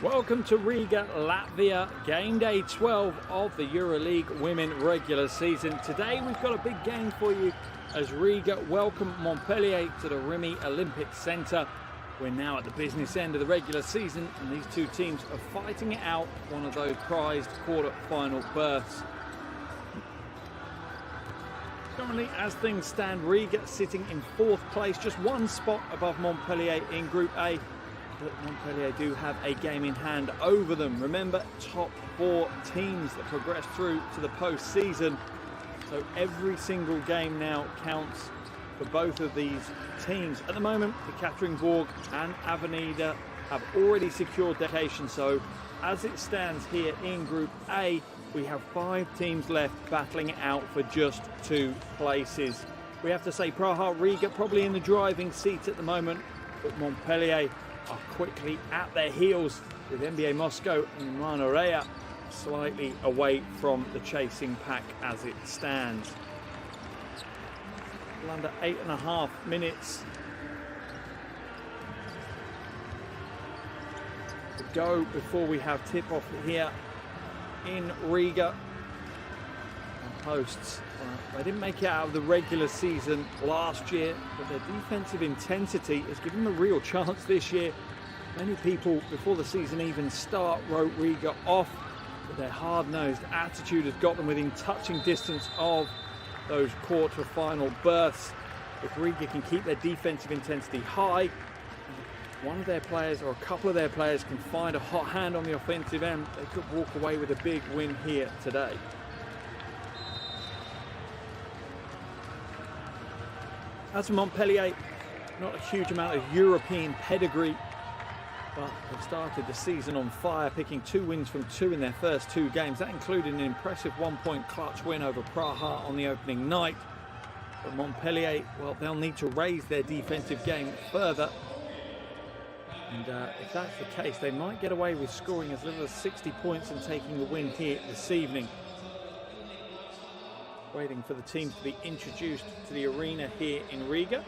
Welcome to Riga, Latvia, game day 12 of the EuroLeague Women regular season. Today we've got a big game for you as Riga welcome Montpellier to the Rimi Olympic Centre. We're now at the business end of the regular season and these two teams are fighting it out one of those prized quarter-final berths. Currently, as things stand, Riga sitting in 4th place, just one spot above Montpellier in Group A. But Montpellier do have a game in hand over them. Remember, top 4 teams that progress through to the post-season. So every single game now counts for both of these teams. At the moment, Ekaterinburg and Avenida have already secured their location. So as it stands here in Group A, we have 5 teams left battling it out for just 2 places. We have to say Praha Riga probably in the driving seat at the moment, but Montpellier are quickly at their heels with NBA Moscow and Manorea slightly away from the chasing pack as it stands. Under 8.5 minutes to go before we have tip-off here in Riga. And hosts, they didn't make it out of the regular season last year, but their defensive intensity has given them a real chance this year. Many people before the season even start wrote Riga off, but their hard-nosed attitude has got them within touching distance of those quarter-final berths. If Riga can keep their defensive intensity high, one of their players or a couple of their players can find a hot hand on the offensive end, they could walk away with a big win here today. As for Montpellier, not a huge amount of European pedigree, but they've started the season on fire, picking 2 wins from 2 in their first 2 games. That included an impressive 1-point clutch win over Praha on the opening night. But Montpellier, well, they'll need to raise their defensive game further. And if that's the case, they might get away with scoring as little as 60 points and taking the win here this evening. Waiting for the teams to be introduced to the arena here in Riga.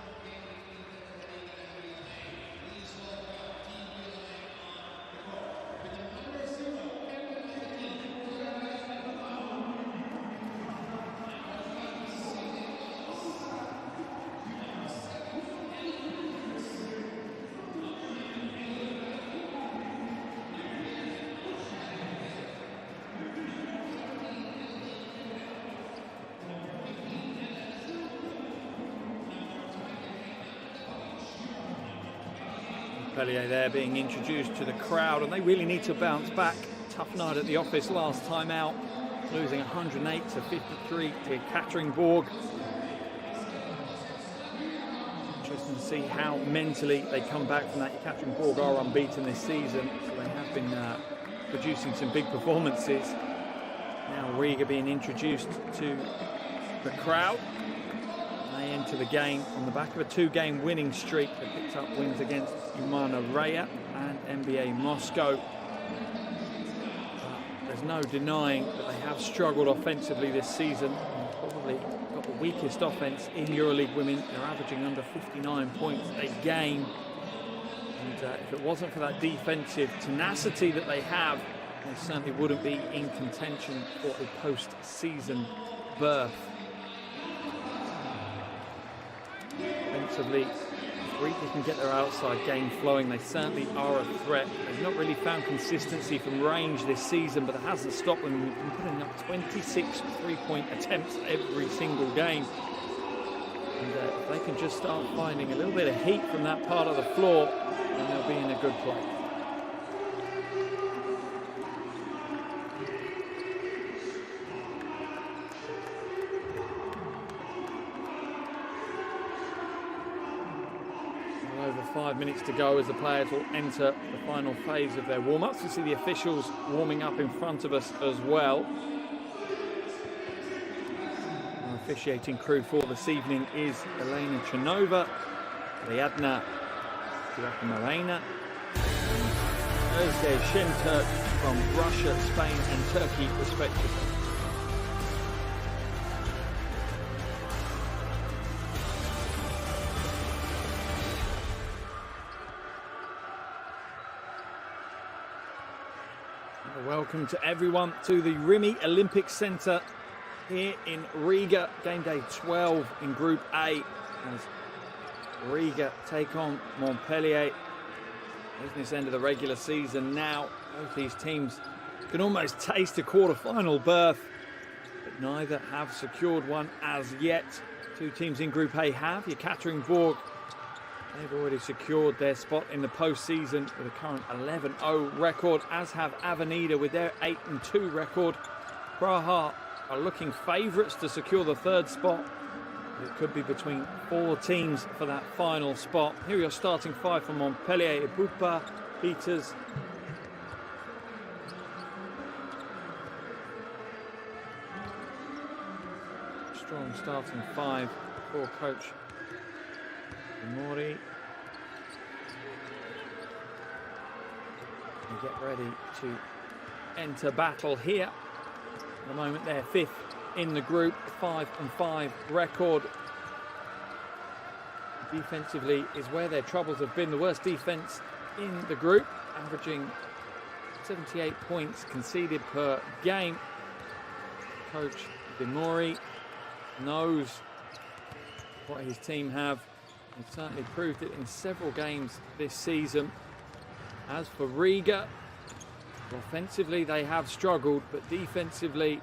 Montpellier there being introduced to the crowd, and they really need to bounce back. Tough night at the office last time out, losing 108 to 53 to Ekaterinburg. Interesting to see how mentally they come back from that. Ekaterinburg are unbeaten this season, so they have been producing some big performances. Now Riga being introduced to the crowd. They enter the game on the back of a 2-game winning streak. They picked up wins against Manorea and NBA Moscow. There's no denying that they have struggled offensively this season. Probably got the weakest offense in EuroLeague Women. They're averaging under 59 points a game. And if it wasn't for that defensive tenacity that they have, they certainly wouldn't be in contention for a post-season berth. Offensively, if Riga can get their outside game flowing, they certainly are a threat. They've not really found consistency from range this season, but it hasn't stopped them. They've been putting up 26 3-point attempts every single game. And if they can just start finding a little bit of heat from that part of the floor, then they'll be in a good place. Over 5 minutes to go as the players will enter the final phase of their warm-ups. You see the officials warming up in front of us as well. Our officiating crew for this evening is Elena Chanova, Liadna Marina, and Özge Şentürk from Russia, Spain and Turkey respectively. Welcome to everyone to the Rimi Olympic Centre here in Riga. Game day 12 in Group A as Riga take on Montpellier. Business end of the regular season now. Both these teams can almost taste a quarter-final berth, but neither have secured one as yet. Two teams in Group A have. Yekaterinburg, they've already secured their spot in the postseason with a current 11-0 record, as have Avenida with their 8-2 record. Praha are looking favourites to secure the third spot. It could be between four teams for that final spot. Here are your starting five for Montpellier: Ebupa, Peters, strong starting five for coach Mori. And get ready to enter battle here. At the moment they're fifth in the group, 5-5 record. Defensively is where their troubles have been. The worst defense in the group, averaging 78 points conceded per game. Coach Demori knows what his team have. They've certainly proved it in several games this season. As for Riga, offensively they have struggled, but defensively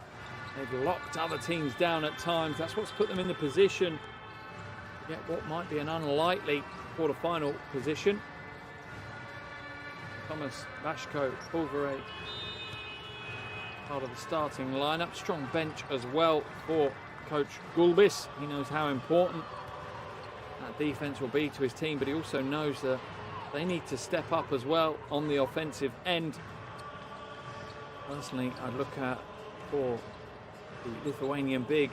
they've locked other teams down at times. That's what's put them in the position to get what might be an unlikely quarter-final position. Thomas, Bashko, Pulvere, part of the starting lineup. Strong bench as well for coach Gulbis. He knows how important that defense will be to his team, but he also knows that they need to step up as well on the offensive end. Personally, I'd look at for the Lithuanian big,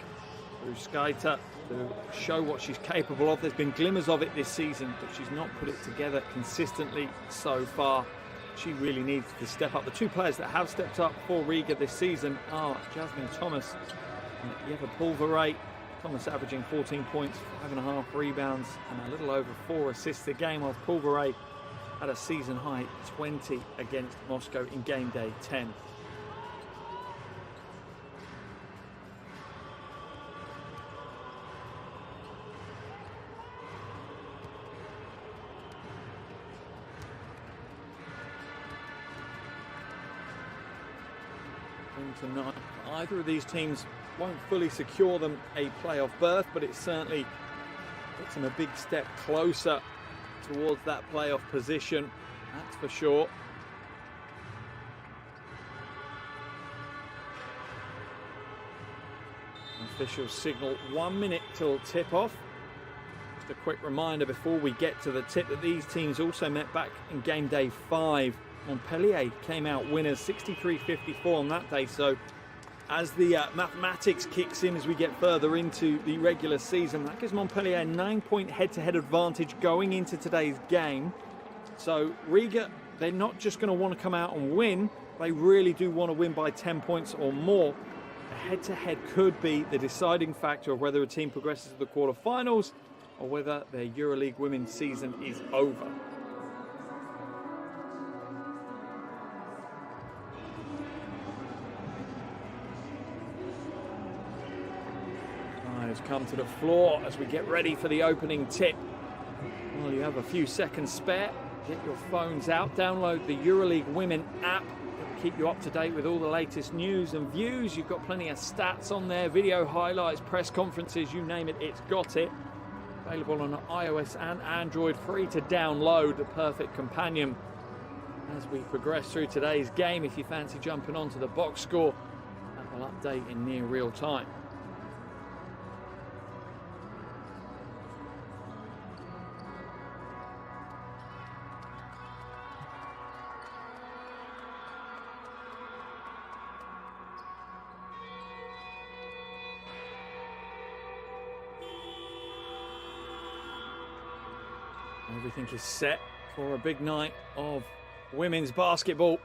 Ruskaita, to show what she's capable of. There's been glimmers of it this season, but she's not put it together consistently so far. She really needs to step up. The two players that have stepped up for Riga this season are Jasmine Thomas and Yeva Pulvere. Thomas averaging 14 points, 5.5 rebounds, and a little over 4 assists a game, while Pulvere had a season high 20 against Moscow in game day 10. Tonight, either of these teams won't fully secure them a playoff berth, but it certainly puts them a big step closer towards that playoff position, that's for sure. Officials signal 1 minute till tip-off. Just a quick reminder before we get to the tip that these teams also met back in game day 5. Montpellier came out winners 63-54 on that day, so as the mathematics kicks in as we get further into the regular season, that gives Montpellier a 9-point head-to-head advantage going into today's game. So Riga, they're not just going to want to come out and win, they really do want to win by 10 points or more. A head-to-head could be the deciding factor of whether a team progresses to the quarterfinals or whether their EuroLeague Women season is over. Come to the floor as we get ready for the opening tip. Well, you have a few seconds spare. Get your phones out, download the EuroLeague Women app. It'll keep you up to date with all the latest news and views. You've got plenty of stats on there, video highlights, press conferences, you name it, it's got it. Available on iOS and Android, free to download, the perfect companion as we progress through today's game. If you fancy jumping onto the box score, that will update in near real time. Everything is set for a big night of women's basketball.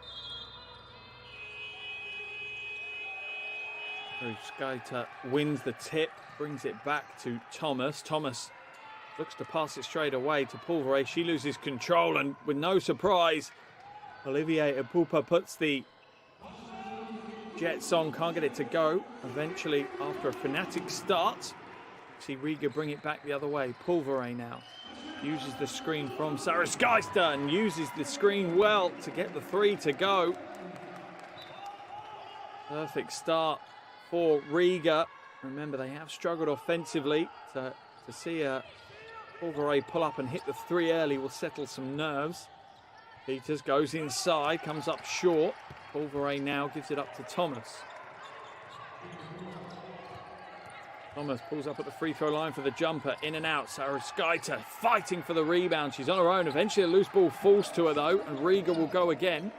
Skaita wins the tip, brings it back to Thomas. Thomas looks to pass it straight away to Pulvere. She loses control, and with no surprise, Olivier Ebupa puts the jets on, can't get it to go. Eventually, after a frenetic start, see Riga bring it back the other way. Pulvere now uses the screen from Saraskaista and uses the screen well to get the 3 to go. Perfect start for Riga. Remember, they have struggled offensively. To see Pulvere pull up and hit the 3 early will settle some nerves. Peters goes inside, comes up short. Pulvere now gives it up to Thomas. Thomas pulls up at the free throw line for the jumper. In and out. Saraskaita fighting for the rebound. She's on her own. Eventually a loose ball falls to her though, and Riga will go again.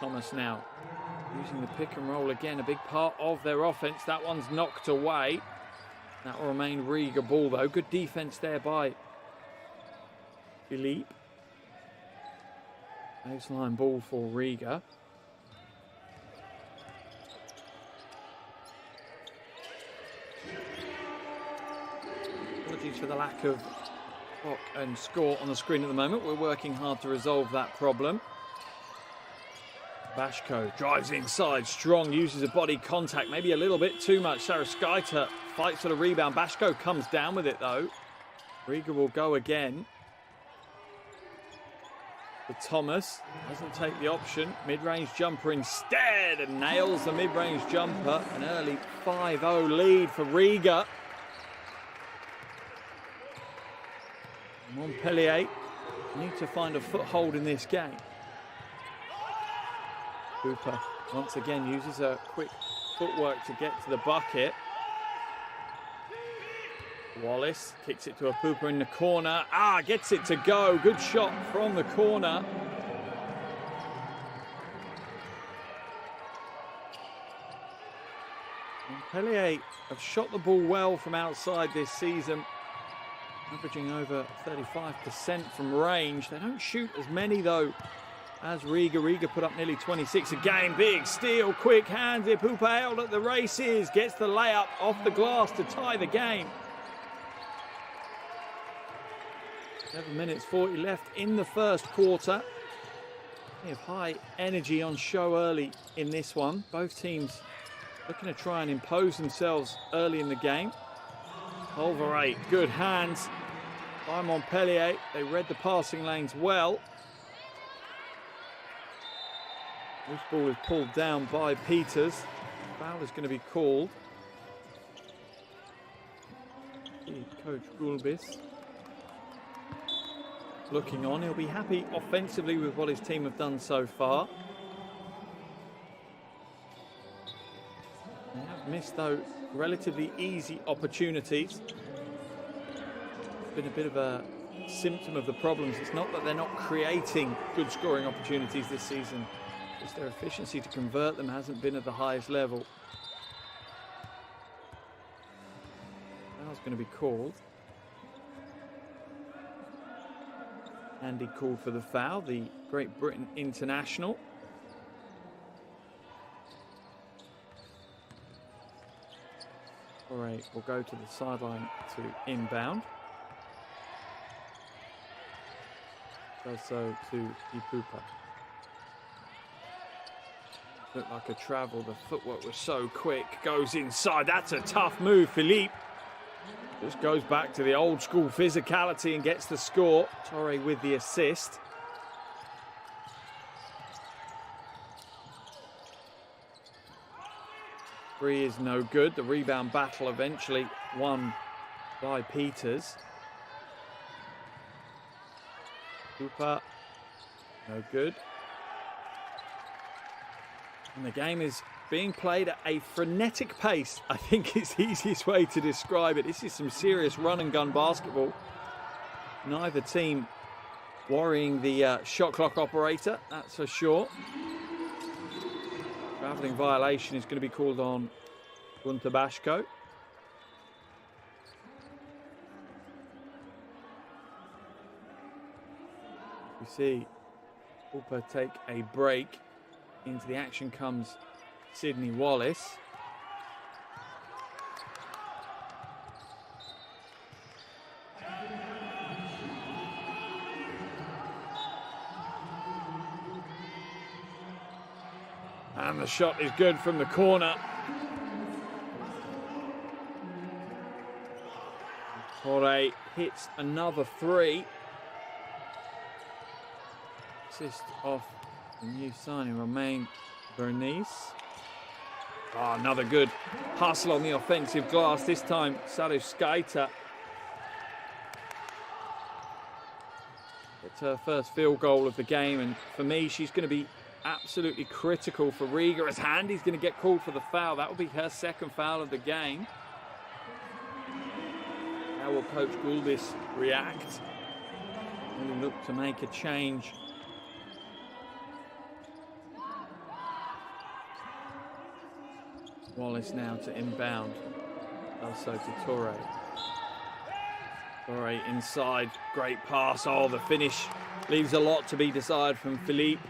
Thomas now using the pick and roll again, a big part of their offense. That one's knocked away. That will remain Riga ball though. Good defense there by Philippe. Baseline ball for Riga. Apologies for the lack of clock and score on the screen at the moment. We're working hard to resolve that problem. Bashko drives inside, strong, uses a body contact, maybe a little bit too much. Saraskaita fights for the rebound. Bashko comes down with it though. Riga will go again. But Thomas doesn't take the option. Mid-range jumper instead and nails the mid-range jumper. An early 5-0 lead for Riga. Montpellier need to find a foothold in this game. Cooper once again uses a quick footwork to get to the bucket. Wallace kicks it to a Pooper in the corner. Gets it to go. Good shot from the corner. Montpellier have shot the ball well from outside this season, averaging over 35% from range. They don't shoot as many though as Riga. Riga put up nearly 26 a game. Big steal, quick hands here. Pooper out at the races. Gets the layup off the glass to tie the game. 7 minutes 40 left in the first quarter. We have high energy on show early in this one. Both teams looking to try and impose themselves early in the game. Pulvere, good hands by Montpellier. They read the passing lanes well. This ball is pulled down by Peters. Foul is going to be called. Coach Gulbis looking on. He'll be happy offensively with what his team have done so far. They have missed, though, relatively easy opportunities. It's been a bit of a symptom of the problems. It's not that they're not creating good scoring opportunities this season. It's their efficiency to convert them hasn't been at the highest level. Foul's going to be called. Andy called for the foul, the Great Britain international. Corey will go to the sideline to inbound. Does so to Ipupa. Looked like a travel. The footwork was so quick. Goes inside. That's a tough move, Philippe. Just goes back to the old school physicality and gets the score. Torre with the assist. Three is no good. The rebound battle eventually won by Peters. Cooper, no good. And the game is being played at a frenetic pace. I think it's the easiest way to describe it. This is some serious run and gun basketball. Neither team worrying the shot clock operator, that's for sure. Travelling violation is going to be called on Gunter Bashko. We see Hooper take a break. Into the action comes Sydney Wallace. And the shot is good from the corner. Torre hits another three. Assist off the new signing, Romain Bernice. Oh, another good hustle on the offensive glass. This time, Saruskaita gets her first field goal of the game. And for me, she's going to be absolutely critical for Riga, as Handy's going to get called for the foul. That will be her second foul of the game. How will Coach Gulbis react? Really look to make a change. Wallace now to inbound. Also to Torre. Torre inside. Great pass. Oh, the finish leaves a lot to be desired from Philippe.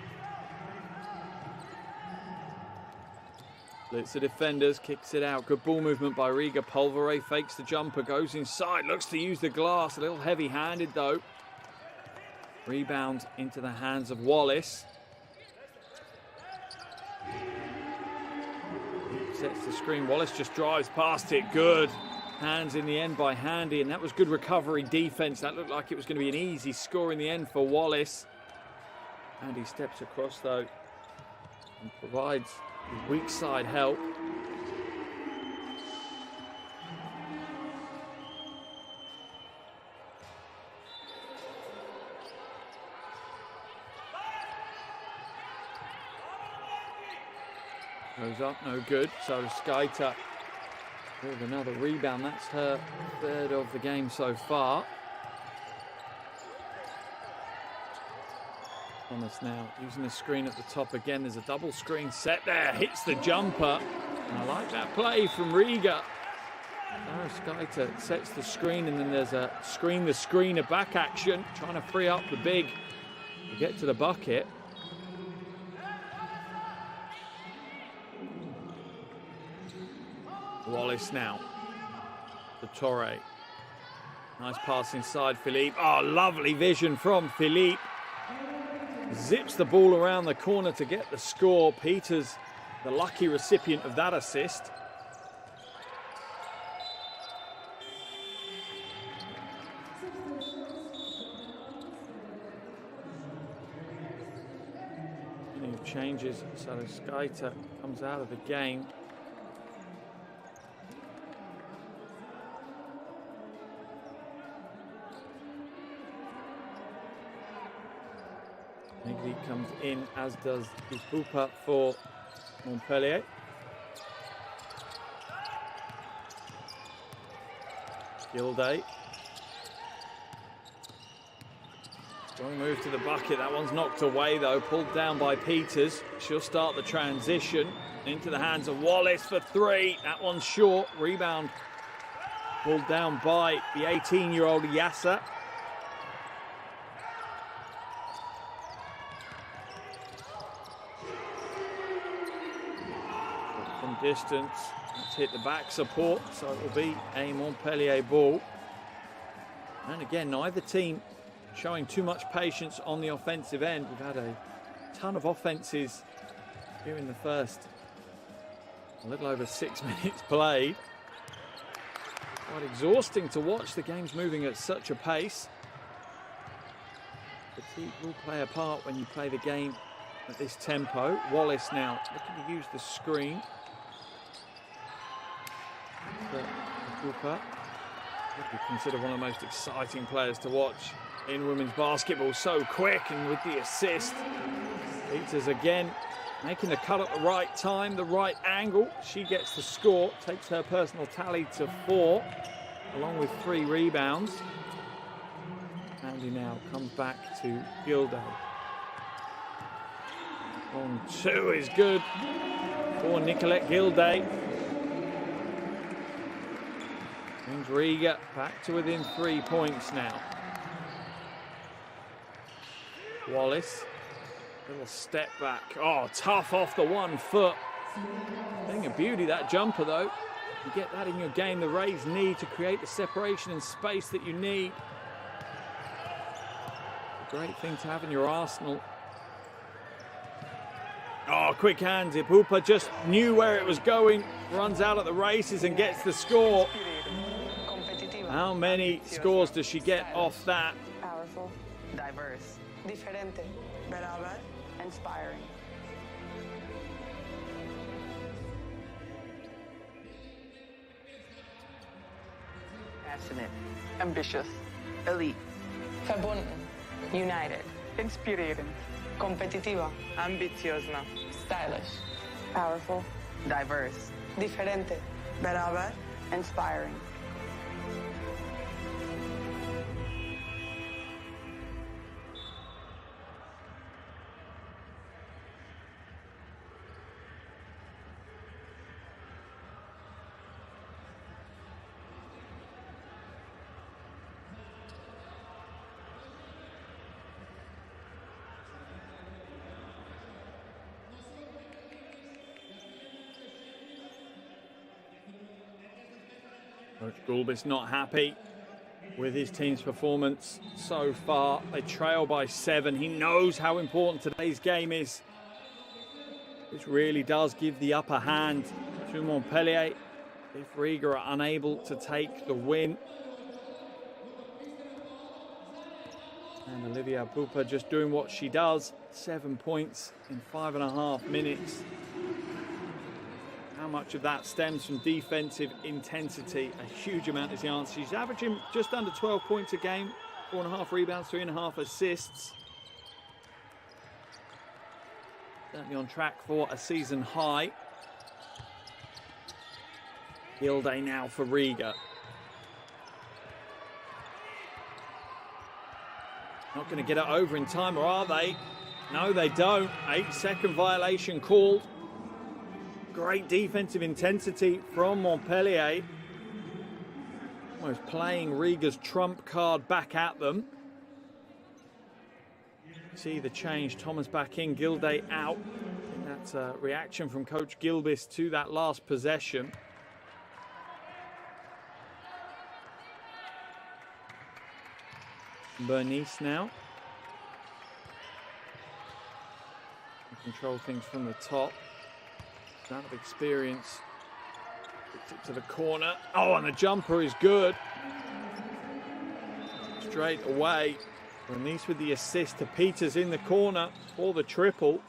Blitz the defenders, kicks it out. Good ball movement by Riga. Polvere fakes the jumper, goes inside, looks to use the glass. A little heavy-handed though. Rebound into the hands of Wallace. Sets the screen. Wallace just drives past it. Good. Hands in the end by Handy, and that was good recovery defense. That looked like it was going to be an easy score in the end for Wallace. Handy steps across though and provides his weak side help. Goes up, no good. So Skaita with another rebound. That's her third of the game so far. Thomas now using the screen at the top again. There's a double screen set there. Hits the jumper. And I like that play from Riga. Skaita sets the screen, and then there's a screen the screener back action, trying to free up the big to get to the bucket. Wallace now to Torre. Nice pass inside Philippe. Oh, lovely vision from Philippe. Zips the ball around the corner to get the score. Peters, the lucky recipient of that assist. Any changes, so Skaita comes out of the game. Nigri comes in, as does Ipupa for Montpellier. Gilday. Strong move to the bucket. That one's knocked away though, pulled down by Peters. She'll start the transition into the hands of Wallace for three. That one's short. Rebound pulled down by the 18-year-old Yassa. From distance, it's hit the back support, so it will be a Montpellier ball. And again, neither team showing too much patience on the offensive end. We've had a ton of offenses here in the first, a little over 6 minutes played. Quite exhausting to watch. The game's moving at such a pace. Fatigue will play a part when you play the game at this tempo. Wallace now looking to use the screen. Cooper, considered one of the most exciting players to watch in women's basketball. So quick, and with the assist, Peters again making the cut at the right time, the right angle. She gets the score, takes her personal tally to 4, along with 3 rebounds. Andy now comes back to Gilday. On 2 is good for Nicolette Gilday. Brings Riga back to within 3 points now. Wallace, little step back. Oh, tough off the 1 foot. Thing of beauty, that jumper though. You get that in your game, the Rays need to create the separation and space that you need. A great thing to have in your arsenal. Oh, quick hands. Ipupa just knew where it was going, runs out at the races and gets the score. How many scores does she get off that? Powerful, diverse, diferente, beraber, inspiring. Passionate, ambitious, elite, verbunden, united, inspirierend, competitiva, ambitiosna, stylish, powerful, diverse, diferente, beraber, inspiring. Coach Gulbis not happy with his team's performance so far. They trail by 7. He knows how important today's game is. This really does give the upper hand to Montpellier if Riga are unable to take the win. And Olivia Pupa just doing what she does. 7 points in 5.5 minutes. How much of that stems from defensive intensity? A huge amount is the answer. She's averaging just under 12 points a game, 4.5 rebounds, 3.5 assists. Certainly on track for a season high. Gilday now for Riga. Not going to get it over in time, or are they? No, they don't. 8-second violation called. Great defensive intensity from Montpellier. Almost playing Riga's trump card back at them. See the change. Thomas back in, Gilday out. I think that's a reaction from Coach Gilbis to that last possession. Bernice now. Control things from the top. Amount of experience. Puts it to the corner. Oh, and the jumper is good. Straight away. Bernice with the assist to Peters in the corner for the triple.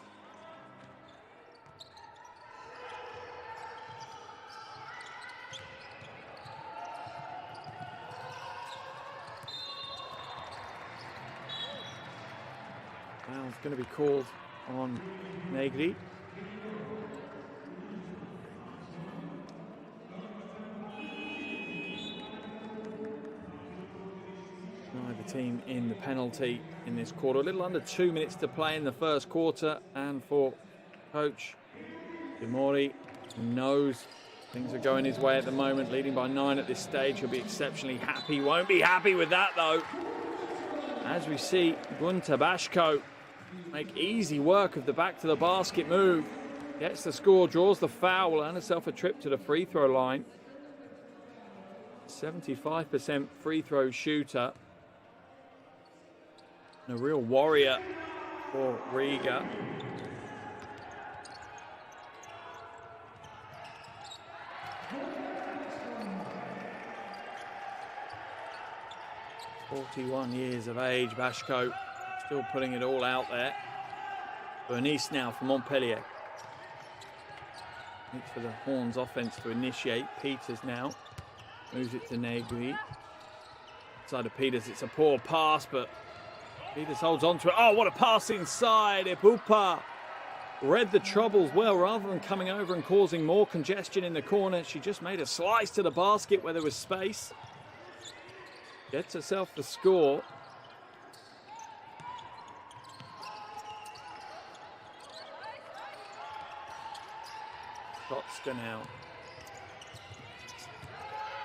Foul's going to be called on Negri. Team in the penalty in this quarter. A little under 2 minutes to play in the first quarter, and for Coach Demori, knows things are going his way at the moment, leading by 9 at this stage. He'll be exceptionally happy. Won't be happy with that though. As we see Gunta Bashko make easy work of the back to the basket move, gets the score, draws the foul, will earn herself a trip to the free throw line. 75% free throw shooter. A real warrior for Riga. "41 years of age, Bashko, still putting it all out there." Bernice now for Montpellier. Waits for the Horns offense to initiate. Peters now moves it to Negri. Outside of Peters, it's a poor pass, but Peters holds on to it. Oh, what a pass inside. Ipupa read the troubles well. Rather than coming over and causing more congestion in the corner, she just made a slice to the basket where there was space. Gets herself the score. Kotska now.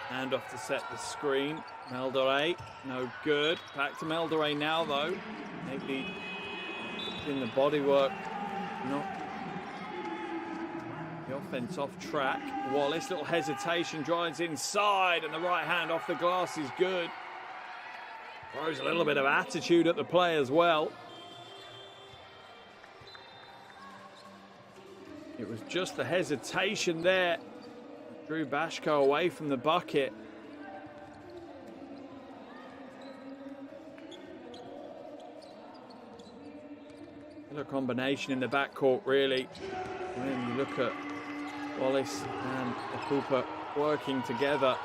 Hand off to set the screen. Meldore, no good. Back to Meldore now, though. Maybe in the bodywork. Not the offense off track. Wallace, little hesitation, drives inside, and the right hand off the glass is good. Throws a little bit of attitude at the play as well. It was just the hesitation there. Drew Bashko away from the bucket. Still a combination in the backcourt, really. When you look at Wallace and Cooper working together.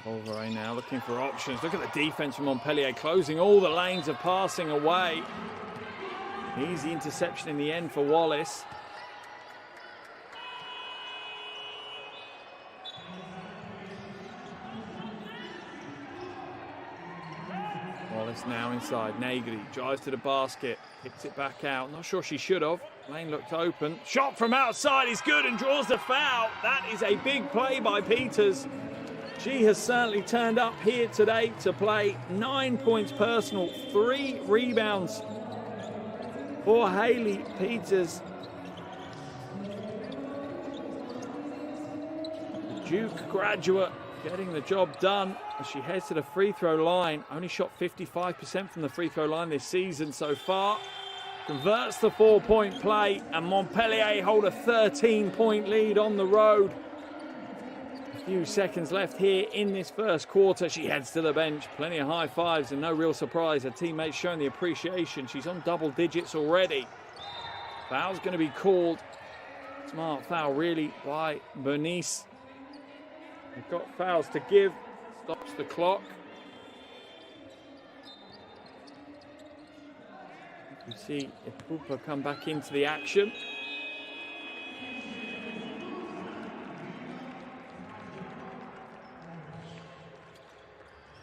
Olvere now looking for options. Look at the defense from Montpellier, closing all the lanes of passing away. Easy interception in the end for Wallace. Wallace now inside. Negri drives to the basket, kicks it back out. Not sure she should have. Lane looked open. Shot from outside is good and draws the foul. That is a big play by Peters. She has certainly turned up here today to play. 9 points personal, 3 rebounds for Hayley Peters. Duke graduate getting the job done as she heads to the free throw line. Only shot 55% from the free throw line this season so far. Converts the 4-point play, and Montpellier hold a 13-point lead on the road. A few seconds left here in this first quarter. She heads to the bench. Plenty of high fives and no real surprise. Her teammates showing the appreciation. She's on double digits already. Foul's going to be called. Smart foul, really, by Bernice. They've got fouls to give. Stops the clock. You see Cooper come back into the action.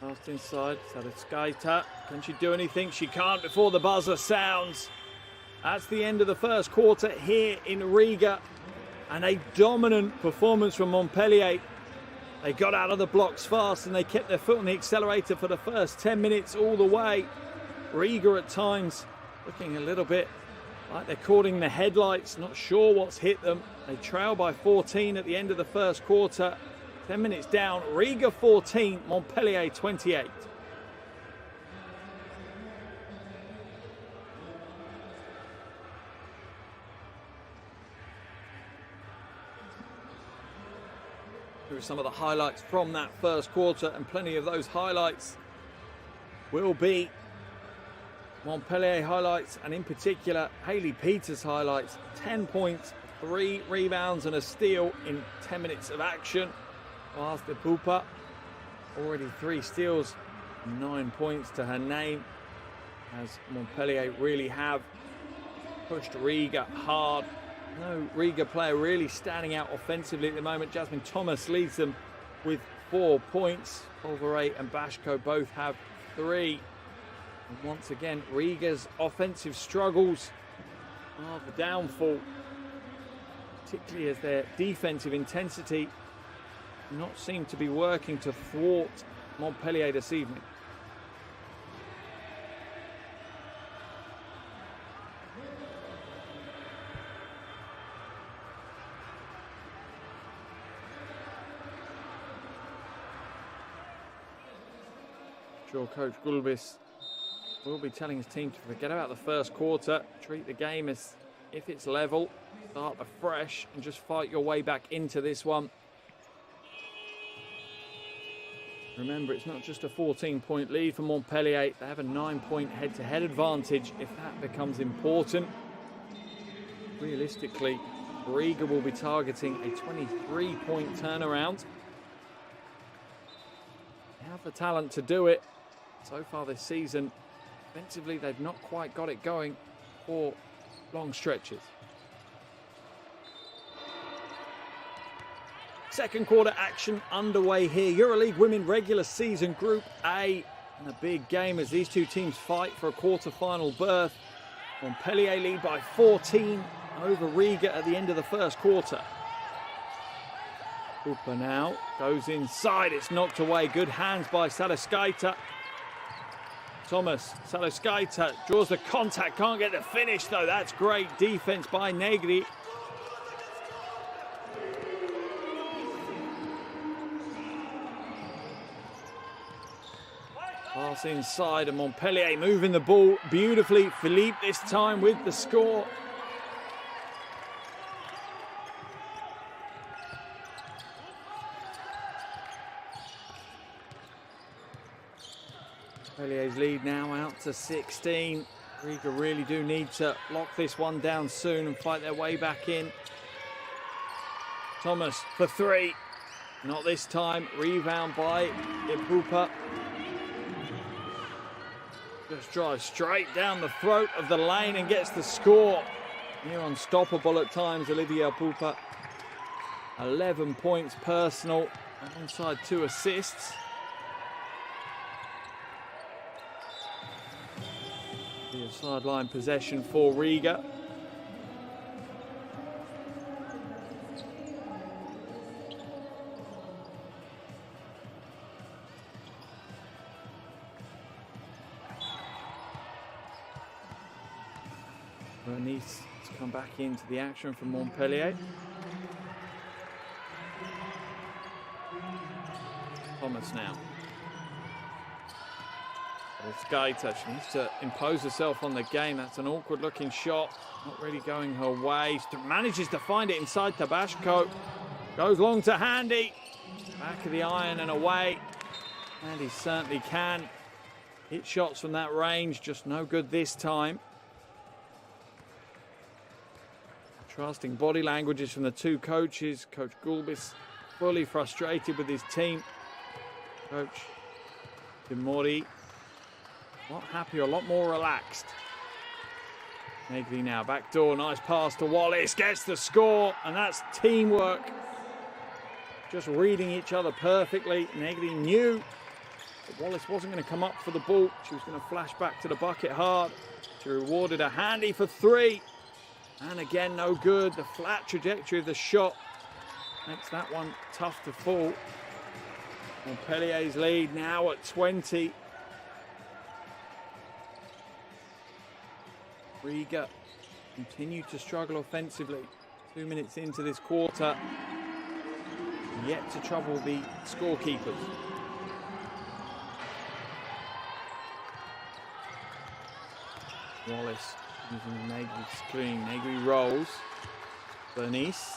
Last inside, Sadaskaita. Can she do anything? She can't before the buzzer sounds. That's the end of the first quarter here in Riga. And a dominant performance from Montpellier. They got out of the blocks fast and they kept their foot on the accelerator for the first 10 minutes all the way. Riga at times looking a little bit like they're caught in the headlights, not sure what's hit them. They trail by 14 at the end of the first quarter. 10 minutes down, Riga 14, Montpellier 28. Here are some of the highlights from that first quarter, and plenty of those highlights will be Montpellier highlights, and in particular Hayley Peters highlights. 10 points, 3 rebounds and a steal in 10 minutes of action. Whilst the Pupa, already 3 steals, 9 points to her name, as Montpellier really have pushed Riga hard. No Riga player really standing out offensively at the moment. Jasmine Thomas leads them with 4 points. Olvere and Bashko both have 3. And once again, Riga's offensive struggles are the downfall, particularly as their defensive intensity not seem to be working to thwart Montpellier this evening. Sure, Coach Gulbis will be telling his team to forget about the first quarter, treat the game as if it's level, start afresh and just fight your way back into this one. Remember, it's not just a 14-point lead for Montpellier. They have a 9-point head-to-head advantage if that becomes important. Realistically, Riga will be targeting a 23-point turnaround. They have the talent to do it. So far this season, offensively, they've not quite got it going for long stretches. Second quarter action underway here. EuroLeague Women regular season Group A. And a big game as these two teams fight for a quarter-final berth. Montpellier lead by 14 over Riga at the end of the first quarter. Cooper now goes inside. It's knocked away. Good hands by Sadaskaita. Thomas, Sadaskaita draws the contact. Can't get the finish though. That's great defense by Negri. Pass inside and Montpellier moving the ball beautifully. Philippe this time with the score. Montpellier's lead now out to 16. Riga really do need to lock this one down soon and fight their way back in. Thomas for three. Not this time. Rebound by Ipupa. Just drives straight down the throat of the lane and gets the score. Near unstoppable at times, Olivia Ipupa. 11 points personal, alongside 2 assists. The sideline possession for Riga. Nice to come back into the action from Montpellier. Thomas now. Skater, she needs to impose herself on the game. That's an awkward looking shot. Not really going her way. Manages to find it inside Tabashko. Goes long to Handy. Back of the iron and away. Handy certainly can hit shots from that range. Just no good this time. Contrasting body languages from the two coaches. Coach Gulbis fully frustrated with his team. Coach Dimori not happy, a lot more relaxed. Negri now, back door, nice pass to Wallace, gets the score, and that's teamwork. Just reading each other perfectly. Negri knew that Wallace wasn't going to come up for the ball. She was going to flash back to the bucket hard. She rewarded a Handy for three. And again, no good. The flat trajectory of the shot makes that one tough to fall. Montpellier's lead now at 20. Riga continue to struggle offensively. 2 minutes into this quarter, yet to trouble the scorekeepers. Wallace using the Negri screen. Negri rolls. Bernice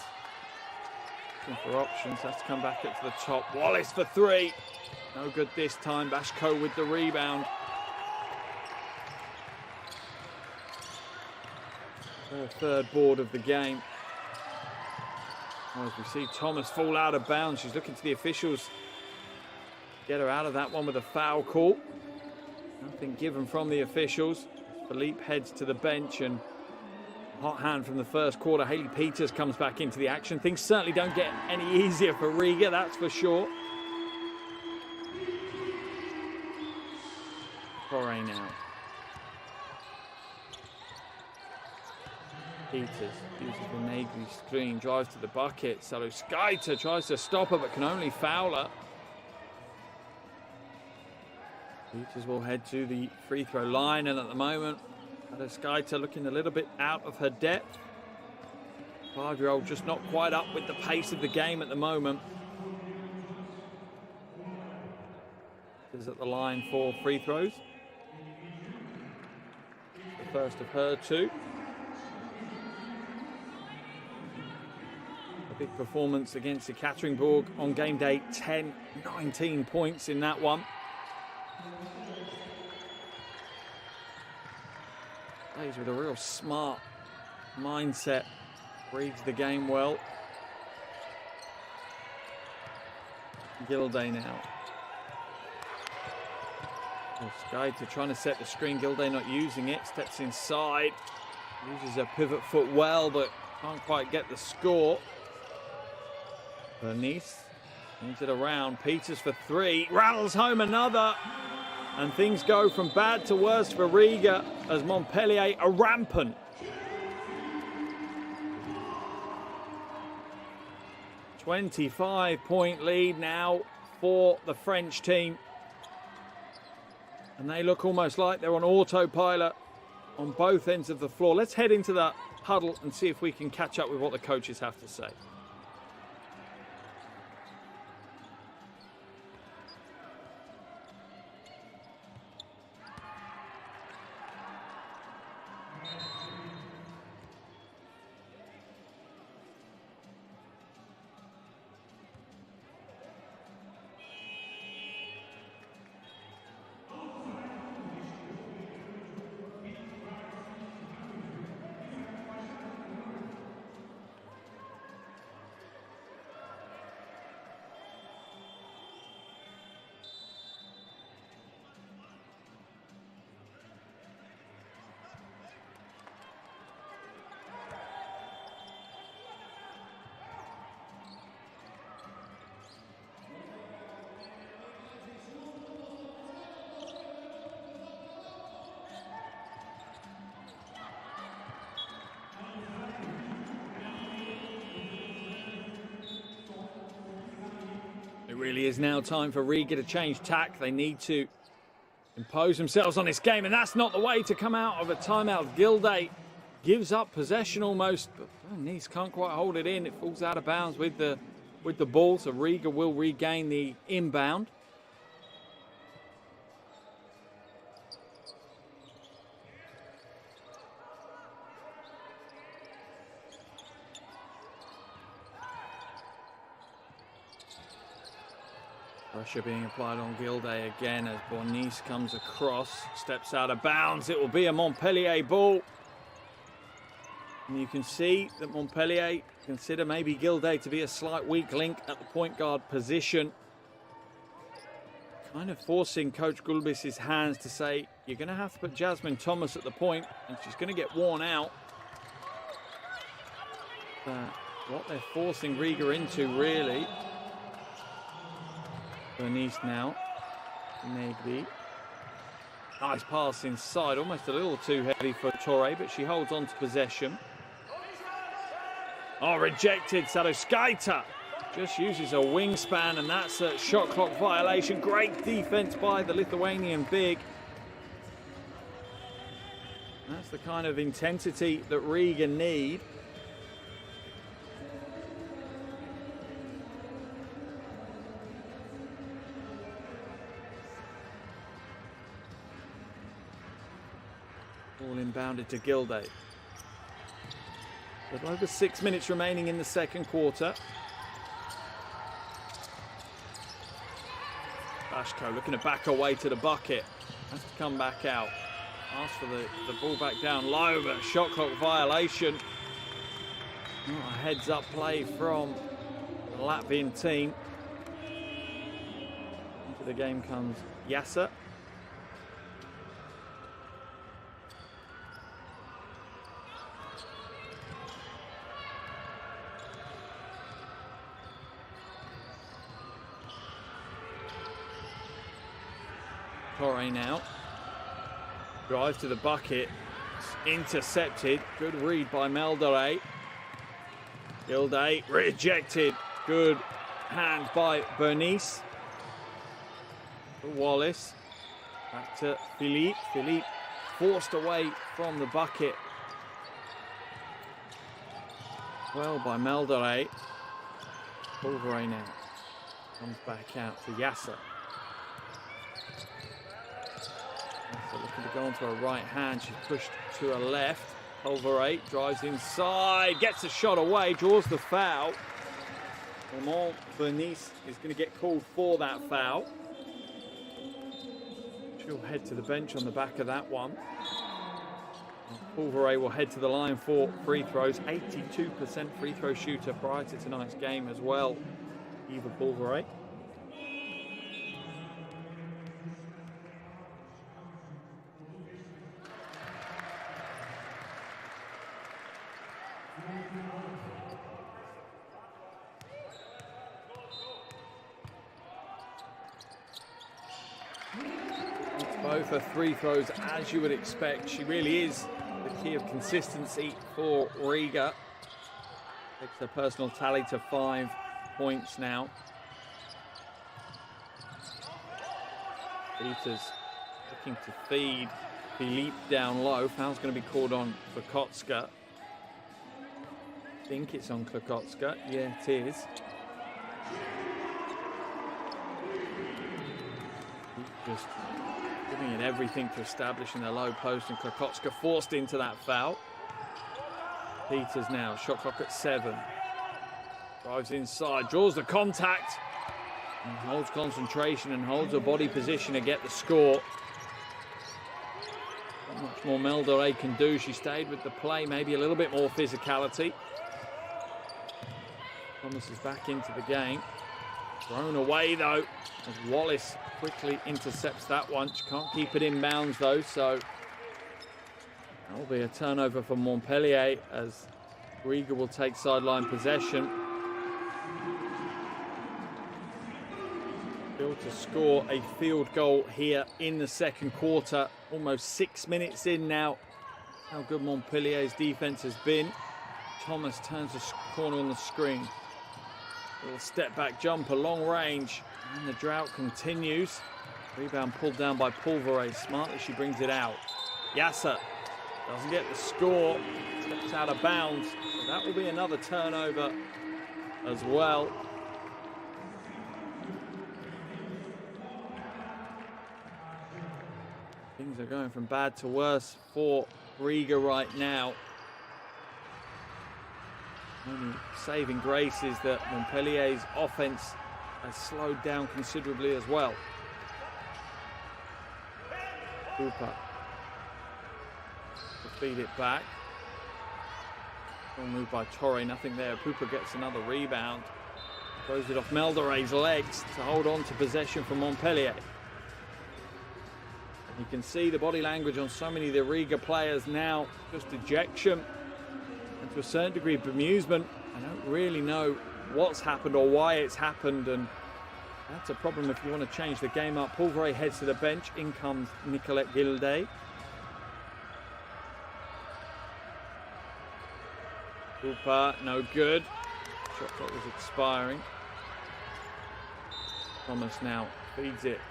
looking for options, has to come back up to the top. Wallace for three. No good this time. Bashko with the rebound. Her third board of the game. As we see Thomas fall out of bounds, she's looking to the officials. Get her out of that one with a foul call. Nothing given from the officials. Philippe heads to the bench and hot hand from the first quarter. Hayley Peters comes back into the action. Things certainly don't get any easier for Riga, that's for sure. Corey now. Peters uses the Negri screen, drives to the bucket. Saluskaita tries to stop her but can only foul her. Peters will head to the free throw line, and at the moment, Saluskaita looking a little bit out of her depth. 5-year-old just not quite up with the pace of the game at the moment. Is at the line for free throws. The first of her two. Big performance against Ekaterinburg on game day. 19 points in that one. Plays with a real smart mindset. Reads the game well. Gilday now. Skater trying to set the screen. Gilday not using it. Steps inside. Uses her pivot foot well, but can't quite get the score. Bernice moves it around. Peters for three. Rattles home another. And things go from bad to worse for Riga as Montpellier are rampant. 25-point lead now for the French team. And they look almost like they're on autopilot on both ends of the floor. Let's head into the huddle and see if we can catch up with what the coaches have to say. It really is now time for Riga to change tack. They need to impose themselves on this game, and that's not the way to come out of a timeout. Gilday gives up possession almost, but Bernice can't quite hold it in. It falls out of bounds with the ball, so Riga will regain the inbound. Pressure being applied on Gilday again as Bernice comes across, steps out of bounds. It will be a Montpellier ball. And you can see that Montpellier consider maybe Gilday to be a slight weak link at the point guard position. Kind of forcing Coach Gulbis's hands to say, you're going to have to put Jasmine Thomas at the point, and she's going to get worn out. What they're forcing Riga into, really. Bernice now, maybe. Nice pass inside, almost a little too heavy for Torre, but she holds on to possession. Oh, rejected. Sadoskaita just uses a wingspan, and that's a shot clock violation. Great defense by the Lithuanian big. That's the kind of intensity that Riga need. Ball inbounded to Gilday. With over 6 minutes remaining in the second quarter. Bashko looking to back away to the bucket. Has to come back out. Ask for the ball back down low, but shot clock violation. Oh, a heads up play from the Latvian team. Into the game comes Yasser. Torre now. Drives to the bucket. Intercepted. Good read by Meldere. Gilday rejected. Good hand by Bernice. Wallace. Back to Philippe. Philippe forced away from the bucket. Well by Meldere. Pulvere now. Comes back out to Yasser. Looking to go onto her right hand. She's pushed to her left. Pulvere drives inside, gets a shot away, draws the foul. Clement Bernice is going to get called for that foul. She'll head to the bench on the back of that one. Pulvere will head to the line for free throws. 82% free throw shooter prior to tonight's game as well. Eva Pulvere. Both her free throws, as you would expect. She really is the key of consistency for Riga. Takes her personal tally to 5 points now. Peters looking to feed Philippe down low. Foul's going to be called on Klokotska. I think it's on Klokotska. Yeah, it is. Just giving it everything to establish in the low post, and Klokotska forced into that foul. Peters now, shot clock at 7. Drives inside, draws the contact, and holds concentration and holds her body position to get the score. Not much more Meldere can do. She stayed with the play, maybe a little bit more physicality. Thomas is back into the game. Thrown away though, as Wallace quickly intercepts that one. She can't keep it in bounds though, so that will be a turnover for Montpellier as Riga will take sideline possession. Still to score a field goal here in the second quarter. Almost 6 minutes in now. How good Montpellier's defense has been. Thomas turns the corner on the screen. Little step back jumper, long range, and the drought continues. Rebound pulled down by Pulvere. Smartly she brings it out. Yasser doesn't get the score, steps out of bounds. So that will be another turnover as well. Things are going from bad to worse for Riga right now. Only saving grace is that Montpellier's offense has slowed down considerably as well. Cooper to feed it back. Well moved by Torre, nothing there. Cooper gets another rebound. Throws it off Meldore's legs to hold on to possession from Montpellier. You can see the body language on so many of the Riga players now, just dejection and to a certain degree bemusement. I don't really know what's happened or why it's happened, and that's a problem if you want to change the game up. Pulvere heads to the bench. In comes Nicolette Gilday. Cooper, no good. Shot clock was expiring. Thomas now feeds it.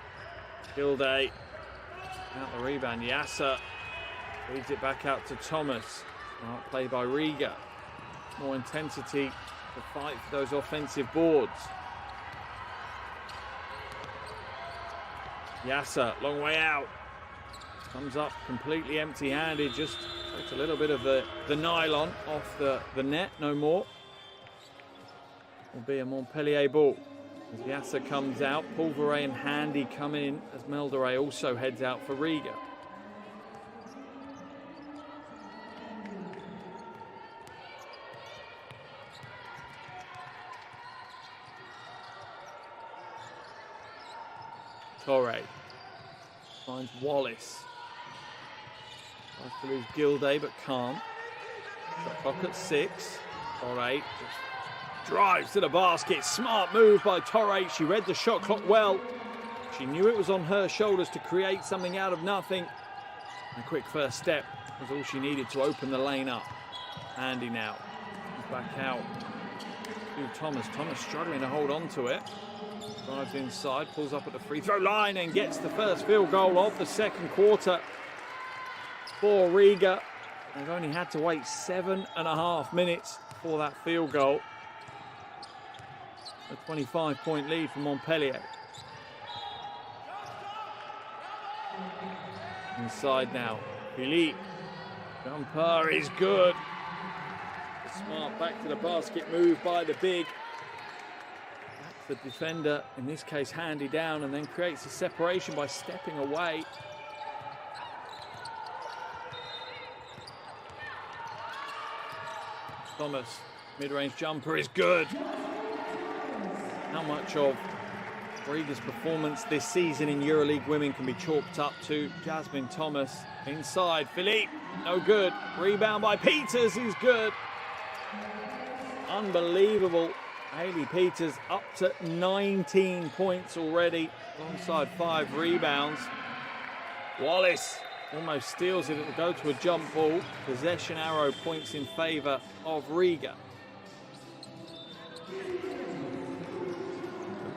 Gilday. Out the rebound, Yasser feeds it back out to Thomas. Smart play by Riga. More intensity to fight for those offensive boards. Yasser, long way out. Comes up completely empty-handed, just takes a little bit of the nylon off the net, no more. Will be a Montpellier ball. As Yasser comes out, Pulvere and Handy come in as Meldere also heads out for Riga. Torre finds Wallace. Tries to lose Gilday, but can't. Shot clock at 6. Torre just drives to the basket. Smart move by Torre. She read the shot clock well. She knew it was on her shoulders to create something out of nothing. A quick first step was all she needed to open the lane up. Handy now. Comes back out to Thomas. Thomas struggling to hold on to it. Drives inside, pulls up at the free throw line and gets the first field goal of the second quarter for Riga. They've only had to wait 7.5 minutes for that field goal. A 25-point lead for Montpellier. Inside now, Philippe. Jumper is good. A smart back to the basket move by the big. That's the defender, in this case Handy down, and then creates a separation by stepping away. Thomas, mid-range jumper is good. How much of Riga's performance this season in EuroLeague Women can be chalked up to Jasmine Thomas? Inside, Philippe, no good. Rebound by Peters is good. Unbelievable. Hayley Peters up to 19 points already, alongside 5 rebounds. Wallace almost steals it. It will go to a jump ball. Possession arrow points in favour of Riga.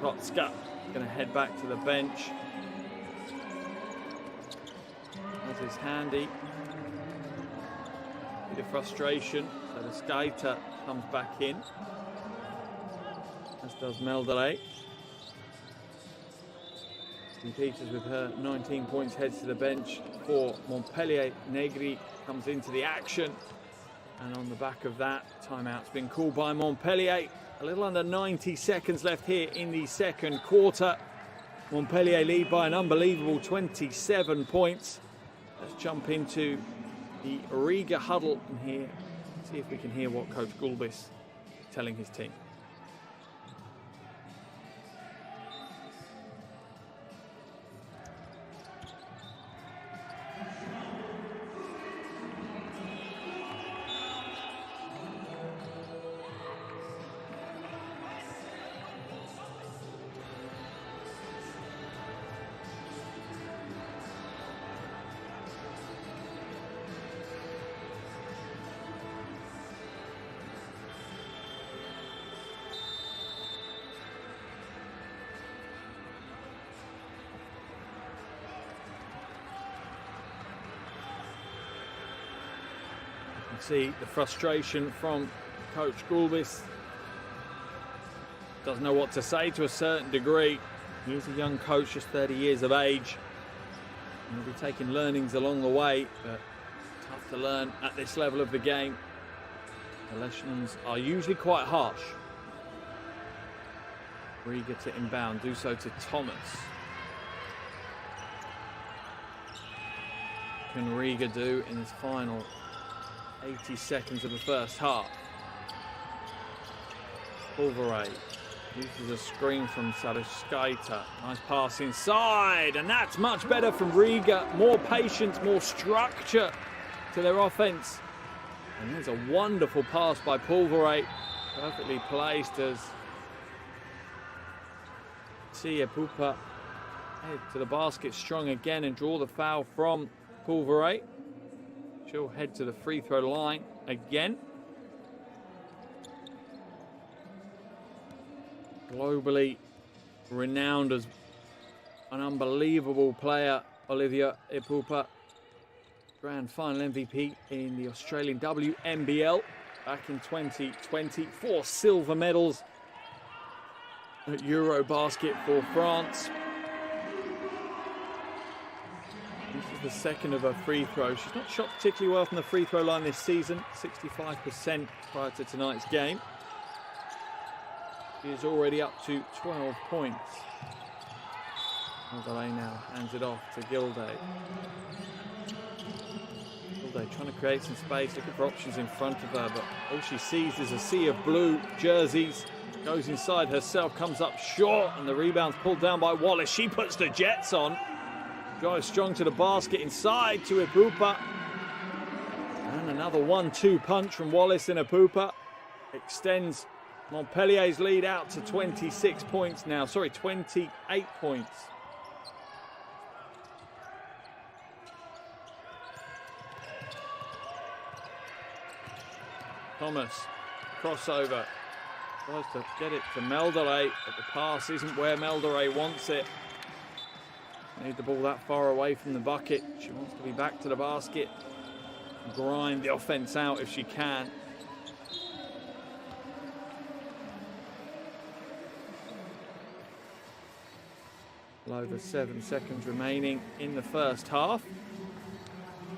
Kotska going to head back to the bench. That is Handy. Bit of frustration. So the skater comes back in, as does Meldele. Peters with her 19 points heads to the bench for Montpellier. Negri comes into the action, and on the back of that, timeout's been called by Montpellier. A little under 90 seconds left here in the second quarter. Montpellier lead by an unbelievable 27 points. Let's jump into the Riga huddle and see if we can hear what Coach Gulbis is telling his team. You see the frustration from Coach Gulbis. Doesn't know what to say to a certain degree. He is a young coach, just 30 years of age. He'll be taking learnings along the way, but tough to learn at this level of the game. The lessons are usually quite harsh. Riga to inbound, do so to Thomas. What can Riga do in this final 80 seconds of the first half? Pulverade uses a screen from Saliskaita. Nice pass inside, and that's much better from Riga. More patience, more structure to their offense. And there's a wonderful pass by Pulverade, perfectly placed as Sia Pupa head to the basket strong again and draw the foul from Pulverade. She'll head to the free throw line again. Globally renowned as an unbelievable player, Olivia Ipupa, grand final MVP in the Australian WNBL back in 2020. 4 silver medals at Eurobasket for France. This is the second of her free throws. She's not shot particularly well from the free throw line this season, 65% prior to tonight's game. She is already up to 12 points. Gilday now hands it off to Gilday. Gilday trying to create some space, looking for options in front of her, but all she sees is a sea of blue jerseys. Goes inside herself, comes up short, and the rebound's pulled down by Wallace. She puts the Jets on. Drives strong to the basket, inside to Ipupa. And another 1-2 punch from Wallace and Ipupa. Extends Montpellier's lead out to 26 points now. Sorry, 28 points. Thomas, crossover. Tries to get it to Melderay, but the pass isn't where Melderay wants it. Need the ball that far away from the bucket. She wants to be back to the basket. Grind the offense out if she can. Over 7 seconds remaining in the first half.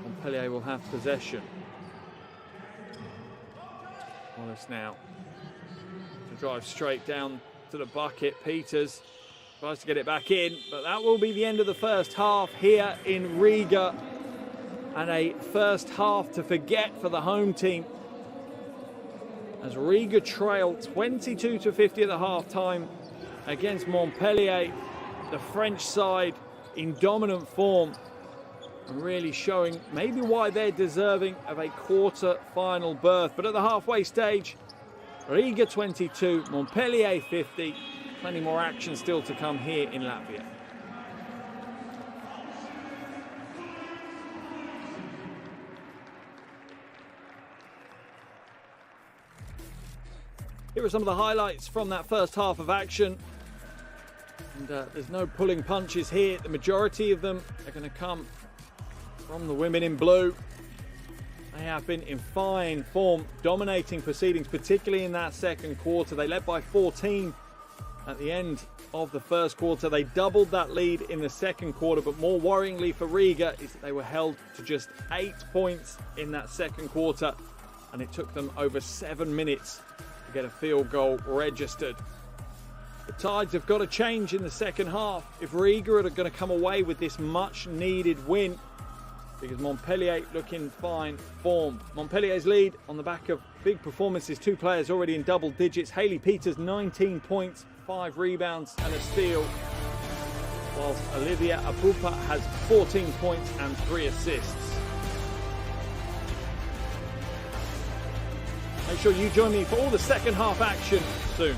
Montpellier will have possession. Wallace now to drive straight down to the bucket. Peters tries to get it back in, but that will be the end of the first half here in Riga. And a first half to forget for the home team, as Riga trail 22-50 at the half-time against Montpellier. The French side in dominant form and really showing maybe why they're deserving of a quarter-final berth. But at the halfway stage, Riga 22, Montpellier 50. Plenty more action still to come here in Latvia. Here are some of the highlights from that first half of action. And there's no pulling punches here. The majority of them are going to come from the women in blue. They have been in fine form, dominating proceedings, particularly in that second quarter. They led by 14 at the end of the first quarter. They doubled that lead in the second quarter, but more worryingly for Riga is that they were held to just 8 points in that second quarter, and it took them over 7 minutes to get a field goal registered. The tides have got to change in the second half if Riga are going to come away with this much needed win, because Montpellier look in fine form. Montpellier's lead on the back of big performances. 2 players already in double digits. Hayley Peters, 19 points, 5 rebounds and a steal, whilst Olivia Ipupa has 14 points and 3 assists. Make sure you join me for all the second half action soon.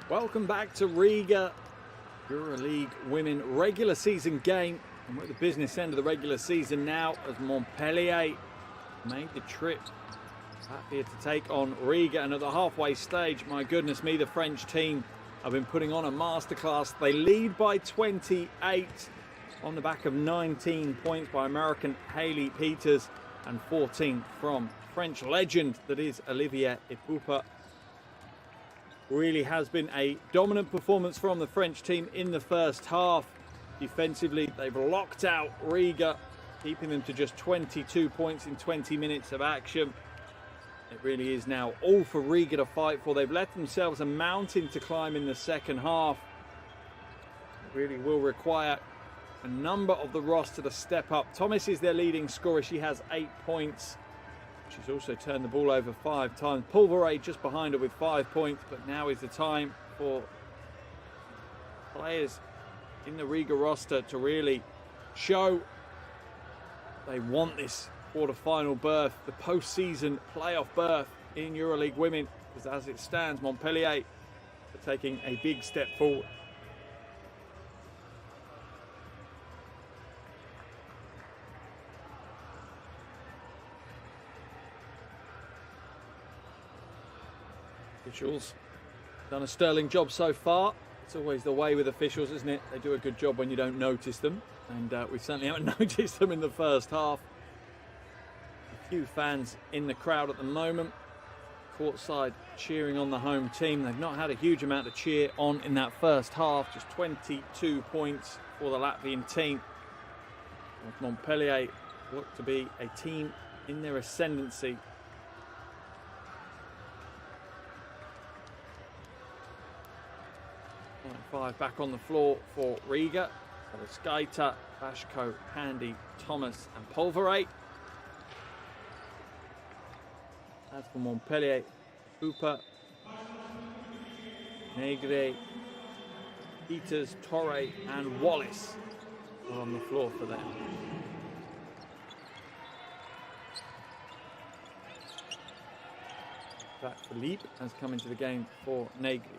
Welcome back to Riga, EuroLeague Women regular season game. And we're at the business end of the regular season now as Montpellier made the trip back here to take on Riga. And at the halfway stage, my goodness me, the French team have been putting on a masterclass. They lead by 28 on the back of 19 points by American Hayley Peters and 14 from French legend that is Olivier Ipupa. Really has been a dominant performance from the French team in the first half. Defensively, they've locked out Riga, keeping them to just 22 points in 20 minutes of action. It really is now all for Riga to fight for. They've let themselves a mountain to climb in the second half. It really will require a number of the roster to step up. Thomas is their leading scorer. She has 8 points. She's also turned the ball over 5 times. Pulverade just behind her with 5 points, but now is the time for players in the Riga roster to really show they want this quarter-final berth, the post-season playoff berth in EuroLeague Women, because as it stands, Montpellier are taking a big step forward. Officials done a sterling job so far. It's always the way with officials, isn't it? They do a good job when you don't notice them, and we certainly haven't noticed them in the first half. A few fans in the crowd at the moment, courtside cheering on the home team. They've not had a huge amount to cheer on in that first half, just 22 points for the Latvian team. Montpellier look to be a team in their ascendancy. 5 back on the floor for Riga. Skaita, Bashko, Handy, Thomas and Pulverate. As for Montpellier, Upa, Negre, Peters, Torre and Wallace are on the floor for them. That Philippe has come into the game for Negri.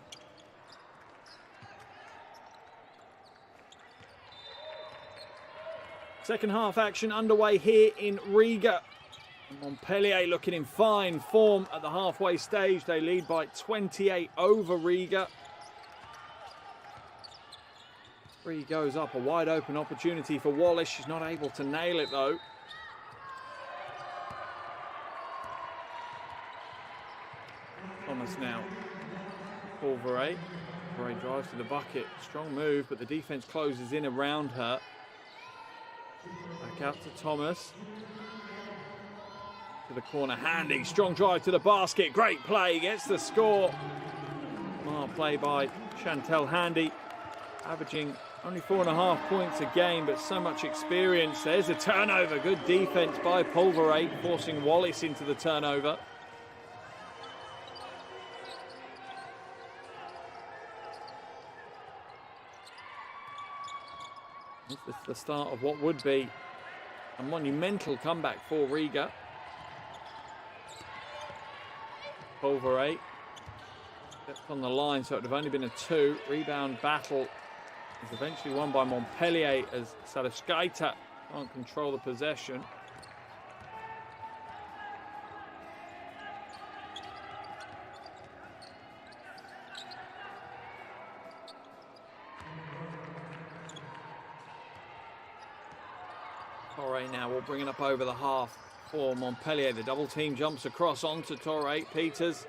Second half action underway here in Riga. Montpellier looking in fine form at the halfway stage. They lead by 28 over Riga. 3 goes up, a wide open opportunity for Wallace. She's not able to nail it though. Thomas now. Pulverade. Pulverade drives to the bucket. Strong move, but the defense closes in around her. Back out to Thomas. To the corner, Handy. Strong drive to the basket. Great play. Gets the score. Smart play by Chantel Handy. Averaging only 4.5 points a game, but so much experience. There's a turnover. Good defense by Pulverade, forcing Wallace into the turnover. This is the start of what would be a monumental comeback for Riga. Pulverade stepped on the line, so it would have only been a 2. Rebound battle is eventually won by Montpellier as Skaita can't control the possession. Torre now will bring it up over the half for Montpellier. The double team jumps across onto Torre. Peters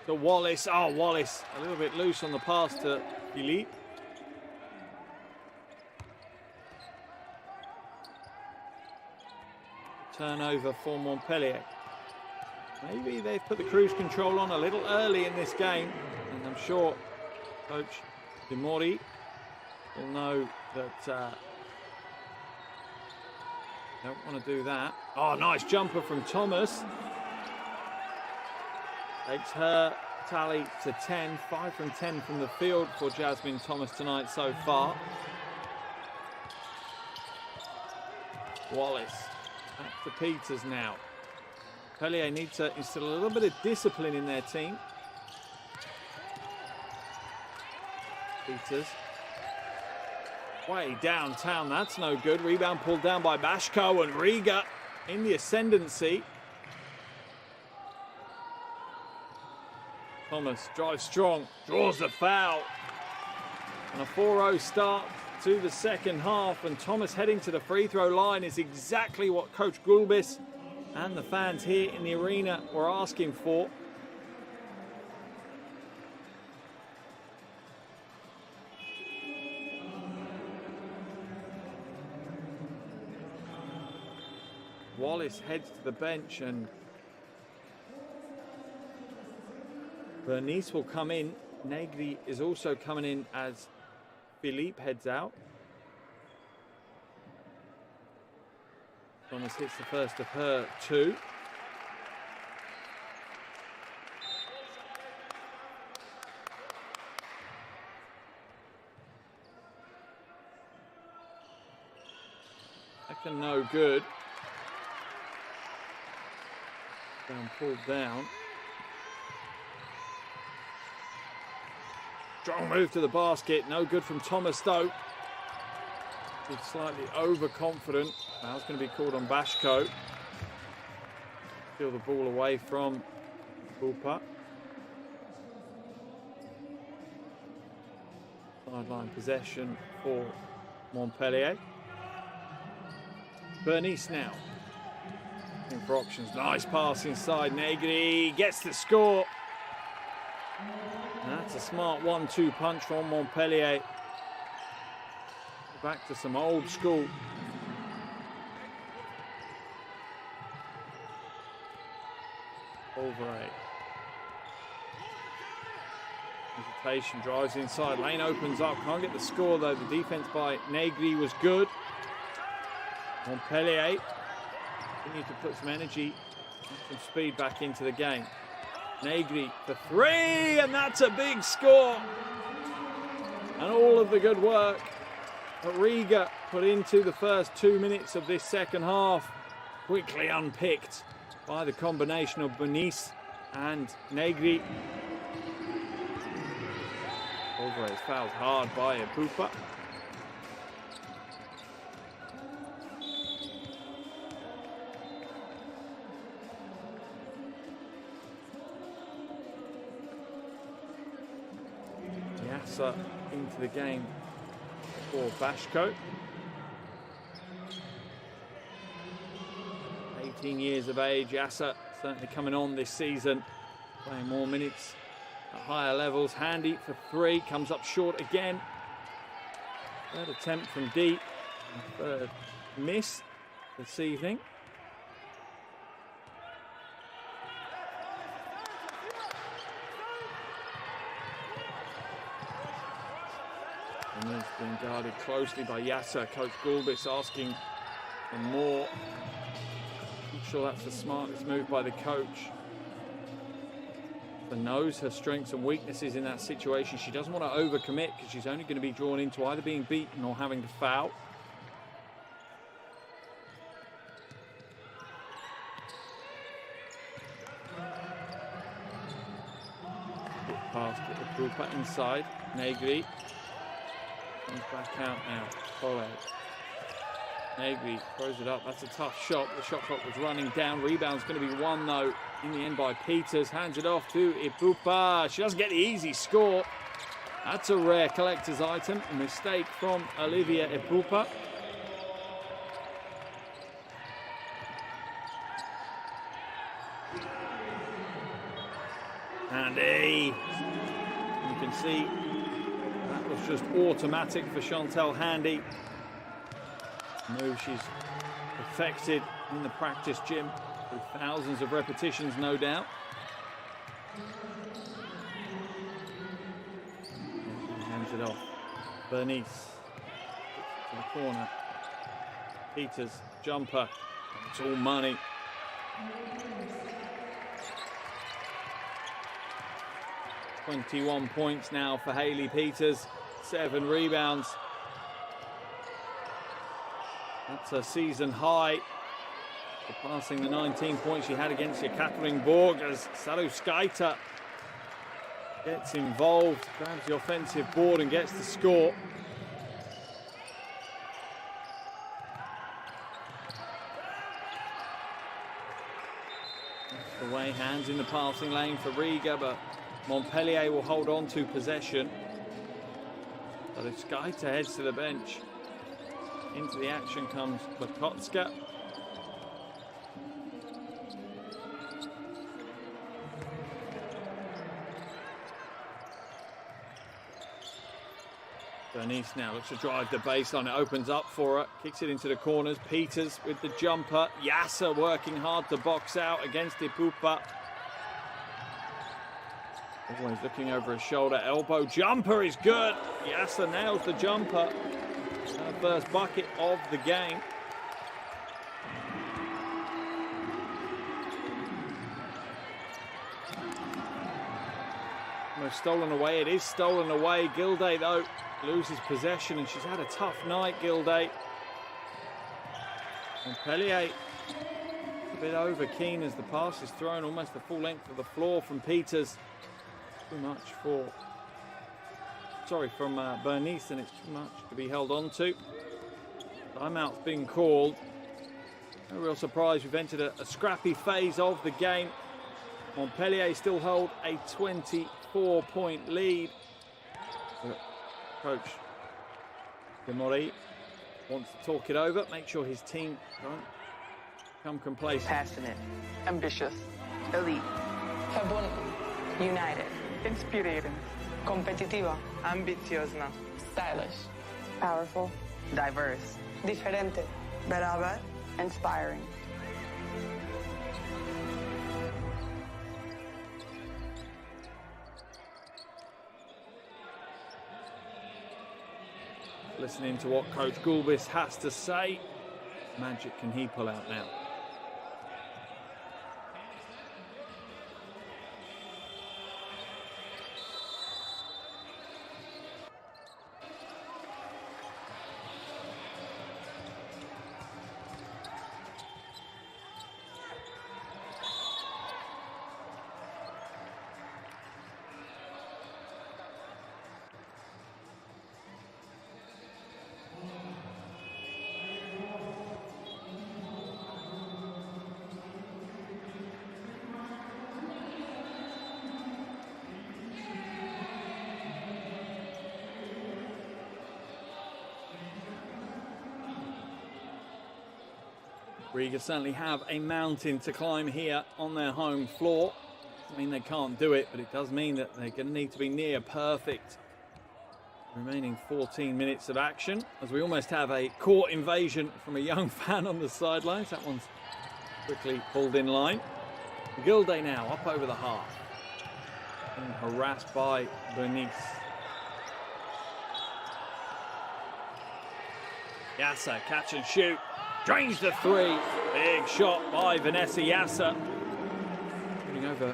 to Wallace. Oh, Wallace a little bit loose on the pass to Philippe. Turnover for Montpellier. Maybe they've put the cruise control on a little early in this game, and I'm sure Coach De Mori will know that don't want to do that. Oh, nice jumper from Thomas. Takes her tally to 10. 5 from 10 from the field for Jasmine Thomas tonight so far. Wallace. Back to Peters now. Montpellier need to instill a little bit of discipline in their team. Peters. Way downtown, that's no good. Rebound pulled down by Bashko, and Riga in the ascendancy. Thomas drives strong, draws the foul. And a 4-0 start to the second half, and Thomas heading to the free throw line is exactly what Coach Gulbis and the fans here in the arena were asking for. Wallace heads to the bench, and Bernice will come in. Negri is also coming in as Philippe heads out. Thomas hits the first of her two. Second no good. Down, pulled down. Strong move to the basket, no good from Thomas though. He's slightly overconfident. Foul's going to be called on Bashko. Steal the ball away from Bupa. Sideline possession for Montpellier. Bernice now. Looking for options. Nice pass inside. Negri gets the score. And that's a smart 1-2 punch from Montpellier. Back to some old school. Over hesitation, drives inside, lane opens up, can't get the score though. The defense by Negri was good. Montpellier need to put some energy, some speed back into the game. Negri for three, and that's a big score. And all of the good work that Riga put into the first 2 minutes of this second half quickly unpicked by the combination of Bernice and Negri. Alvarez fouled hard by Epupa. Yassa into the game for Bashko. 18 years of age, Yassa certainly coming on this season, playing more minutes at higher levels. Handy for three, comes up short again. Third attempt from deep, third miss this evening. And he's been guarded closely by Yassa. Coach Gulbis asking for more. I'm sure that's the smartest move by the coach. She knows her strengths and weaknesses in that situation. She doesn't want to overcommit because she's only going to be drawn into either being beaten or having to foul. Pass to Epupa inside. Negri comes back out now. Follow. Negri throws it up. That's a tough shot. The shot clock was running down. Rebound's going to be won though in the end by Peters. Hands it off to Epupa. She doesn't get the easy score. That's a rare collector's item. A mistake from Olivia Epupa. Handy. You can see that was just automatic for Chantal Handy. Move she's perfected in the practice gym with thousands of repetitions, no doubt. Hands it off. Bernice to the corner. Peters, jumper. It's all money. .21 points now for Hayley Peters. 7 rebounds. That's a season high, surpassing the 19 points she had against Yekaterinburg as Saruskaita gets involved, grabs the offensive board and gets the score. Away, hands in the passing lane for Riga, but Montpellier will hold on to possession. But it's Gaita heads to the bench. Into the action comes Klokotska. Bernice now looks to drive the baseline. It opens up for her. Kicks it into the corners. Peters with the jumper. Yasser working hard to box out against Ipupa. Always looking over his shoulder. Elbow jumper is good. Yasser nails the jumper. Her first bucket of the game. Almost stolen away. It is stolen away. Gilday, though, loses possession, and she's had a tough night, Gilday. Montpellier a bit over keen as the pass is thrown almost the full length of the floor from Peters. Too much for, from Bernice, and it's too much to be held on to. Timeout's been called. No real surprise, we've entered a scrappy phase of the game. Montpellier still hold a 24-point lead. Coach Demori wants to talk it over, make sure his team don't become complacent. Passionate, ambitious, elite, verbunden, united, inspirerend, competitiva, ambiciozna, stylish, powerful, diverse, diferente, beraber, inspiring. Listening to what Coach Gulbis has to say. Magic can he pull out now? Riga certainly have a mountain to climb here on their home floor. Doesn't mean they can't do it, but it does mean that they're going to need to be near perfect. Remaining 14 minutes of action, as we almost have a court invasion from a young fan on the sidelines. That one's quickly pulled in line. Gilday now up over the half. Being harassed by Bernice. Yasser, catch and shoot. Drains the three. Big shot by Vanessa Yasser. Shooting over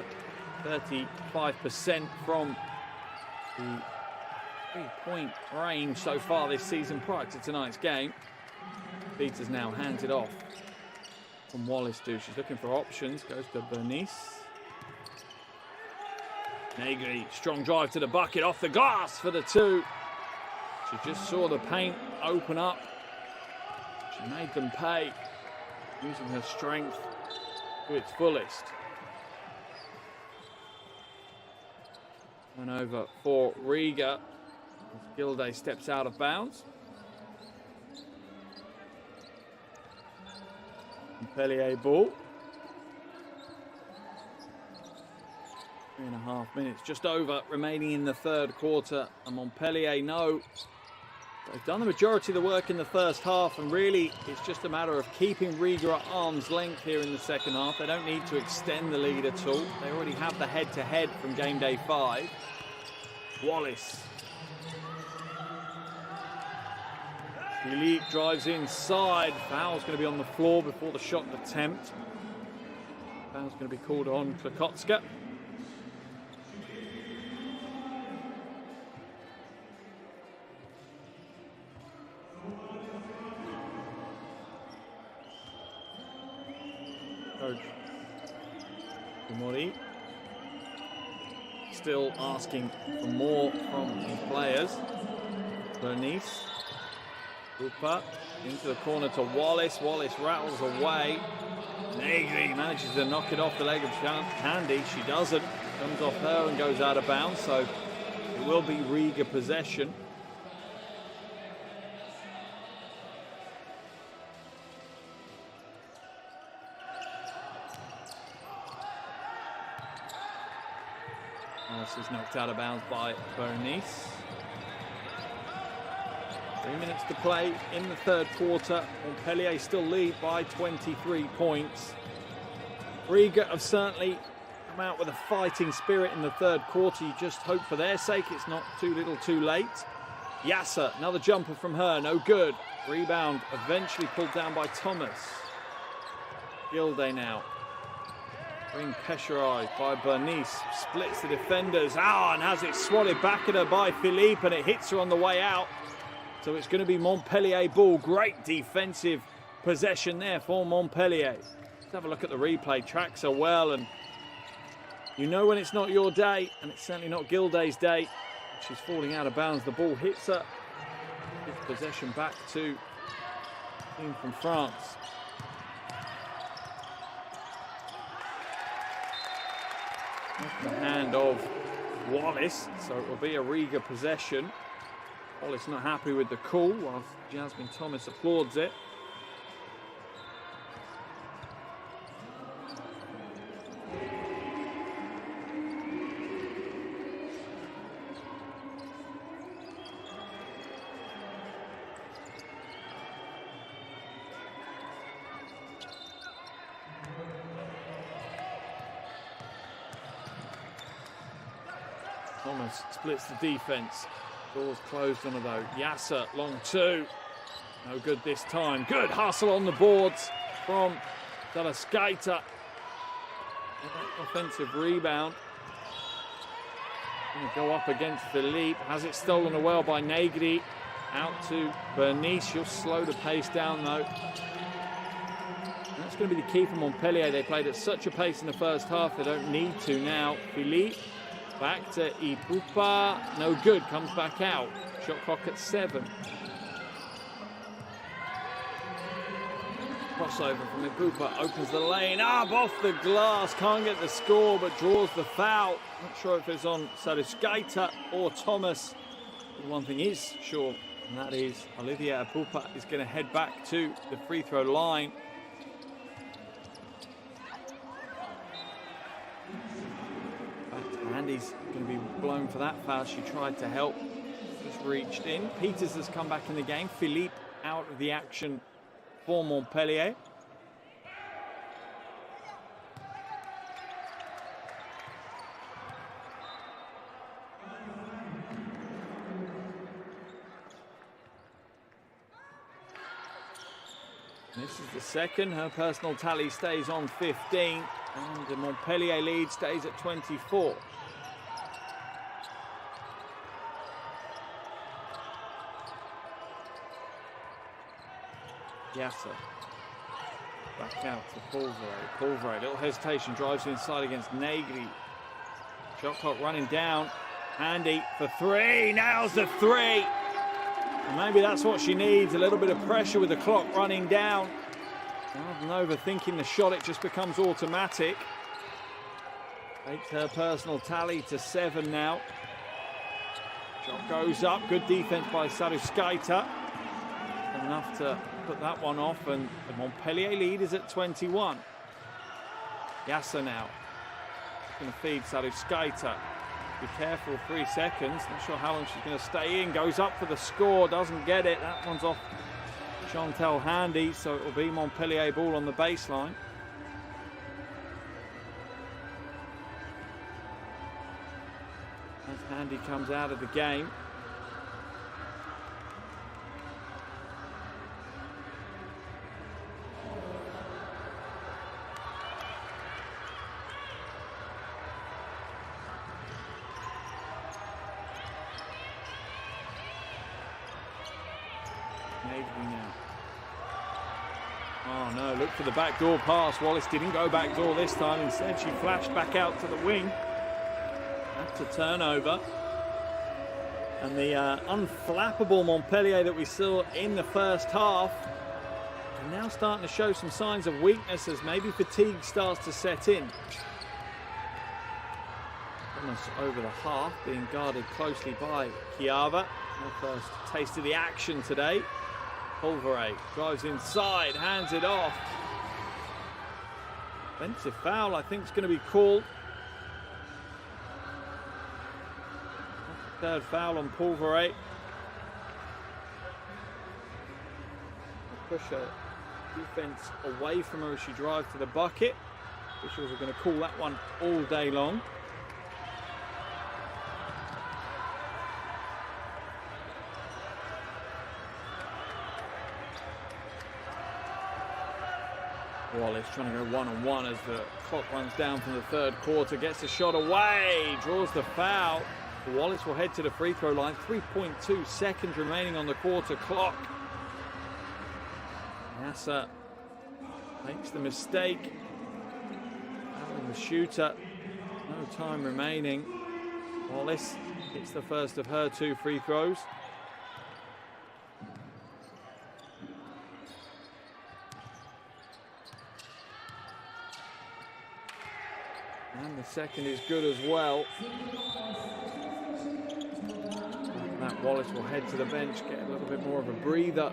35% from the three-point range so far this season prior to tonight's game. Peters now hands it off from Wallace. She's looking for options. Goes to Bernice. Negri, strong drive to the bucket, off the glass for the two. She just saw the paint open up. She made them pay, using her strength to its fullest. And over for Riga as Gilday steps out of bounds. Montpellier ball. 3.5 minutes, just over, remaining in the third quarter. And Montpellier know they've done the majority of the work in the first half, and really it's just a matter of keeping Riga at arm's length here in the second half. They don't need to extend the lead at all. They already have the head-to-head from game day 5. Wallace. Philippe drives inside. Foul's going to be on the floor before the shot attempt. Foul's going to be called on Klokotska. Coach Mori still asking for more from the players. Bernice. Cooper into the corner to Wallace. Wallace rattles away. Negri manages to knock it off the leg of Handy. She doesn't. Comes off her and goes out of bounds. So it will be Riga possession. This is knocked out of bounds by Bernice. 3 minutes to play in the third quarter. Montpellier still lead by 23 points. Riga have certainly come out with a fighting spirit in the third quarter. You just hope for their sake it's not too little too late. Yasser, another jumper from her, no good. Rebound eventually pulled down by Thomas. Gilday now. Being pressurised by Bernice. Splits the defenders. And has it swatted back at her by Philippe, and it hits her on the way out. So it's going to be Montpellier ball. Great defensive possession there for Montpellier. Let's have a look at the replay. Tracks her well, and you know when it's not your day, and it's certainly not Gilday's day. She's falling out of bounds. The ball hits her. Gives possession back to the team from France. Off the hand of Wallace, so it will be a Riga possession. Wallace not happy with the call, whilst Jasmine Thomas applauds it. Thomas splits the defense. Doors closed on her though. Yasser, long two. No good this time. Good hustle on the boards from Dalaskaita. Offensive rebound. Going to go up against Philippe. Has it stolen well by Negri. Out to Bernice. She'll slow the pace down though. That's going to be the key for Montpellier. They played at such a pace in the first half. They don't need to now. Philippe. Back to Ipupa, no good, comes back out. Shot clock at 7. Crossover from Ipupa, opens the lane, up off the glass, can't get the score, but draws the foul. Not sure if it's on Saruskaita or Thomas. But one thing is sure, and that is Olivia Ipupa is going to head back to the free throw line. Andy's going to be blown for that foul. She tried to help, just reached in. Peters has come back in the game. Philippe out of the action for Montpellier. This is the second. Her personal tally stays on 15, and the Montpellier lead stays at 24. Yasser. Back out to Pulvere. Pulvere, little hesitation, drives inside against Negri. Shot clock running down. Handy for 3, nails the 3. And maybe that's what she needs, a little bit of pressure with the clock running down. Rather than overthinking the shot, it just becomes automatic. Takes her personal tally to 7 now. Shot goes up, good defense by Saruskaita. Enough to put that one off, and the Montpellier lead is at 21. Yasser now. Going to feed Saruskaita. Be careful, 3 seconds. Not sure how long she's going to stay in. Goes up for the score, doesn't get it. That one's off Chantal Handy, so it will be Montpellier ball on the baseline. As Handy comes out of the game. Now. Oh no, look for the backdoor pass. Wallace didn't go backdoor this time. Instead, she flashed back out to the wing. Had to turnover. And the unflappable Montpellier that we saw in the first half are now starting to show some signs of weakness as maybe fatigue starts to set in. Almost over the half, being guarded closely by Chiava. Her first taste of the action today. Pulvere drives inside, hands it off. Offensive foul, I think, is going to be called. Third foul on Pulvere. Push her defense away from her as she drives to the bucket. Officials are going to call that one all day long. Wallace trying to go one-on-one as the clock runs down from the third quarter. Gets the shot away, draws the foul. Wallace will head to the free throw line. 3.2 seconds remaining on the quarter clock. Nasser makes the mistake. Fouling the shooter. No time remaining. Wallace hits the first of her 2 free throws. And the second is good as well. Matt Wallace will head to the bench, get a little bit more of a breather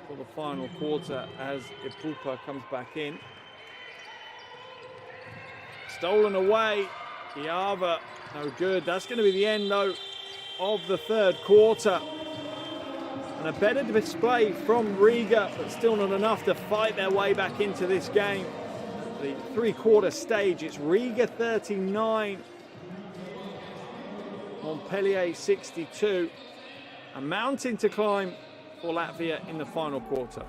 for the final quarter as Ipupa comes back in. Stolen away. Chiava, no good. That's going to be the end, though, of the third quarter. And a better display from Riga, but still not enough to fight their way back into this game. The three-quarter stage, it's Riga 39, Montpellier 62. A mountain to climb for Latvia in the final quarter.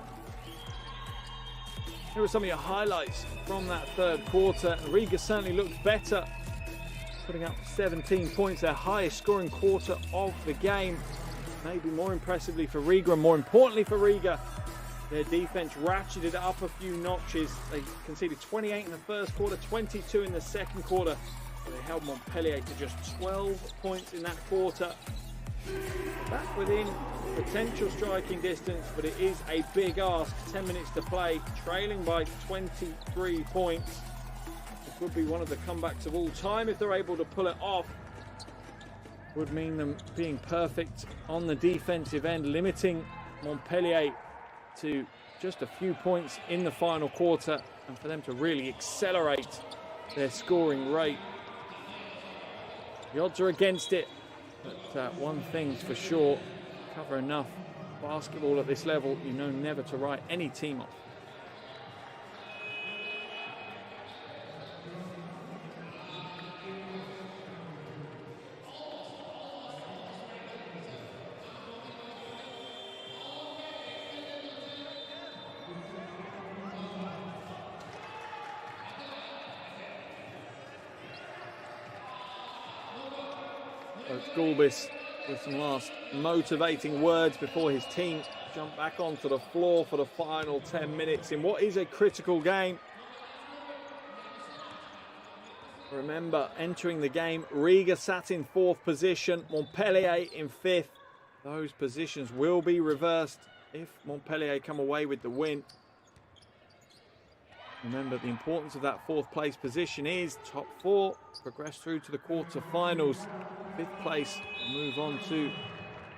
Here are some of your highlights from that third quarter. Riga certainly looked better, putting up 17 points, their highest scoring quarter of the game. Maybe more impressively for Riga, and more importantly for Riga, their defense ratcheted up a few notches. They conceded 28 in the first quarter, 22 in the second quarter. So they held Montpellier to just 12 points in that quarter. Back within potential striking distance, but it is a big ask. 10 minutes to play, trailing by 23 points. It would be one of the comebacks of all time if they're able to pull it off. Would mean them being perfect on the defensive end, limiting Montpellier to just a few points in the final quarter, and for them to really accelerate their scoring rate. The odds are against it, but one thing's for sure, cover enough basketball at this level, you know never to write any team off. Coach Gulbis with some last motivating words before his team jump back onto the floor for the final 10 minutes in what is a critical game. Remember, entering the game, Riga sat in 4th position, Montpellier in 5th. Those positions will be reversed if Montpellier come away with the win. Remember, the importance of that 4th place position is top 4 progress through to the quarter-finals. 5th place will move on to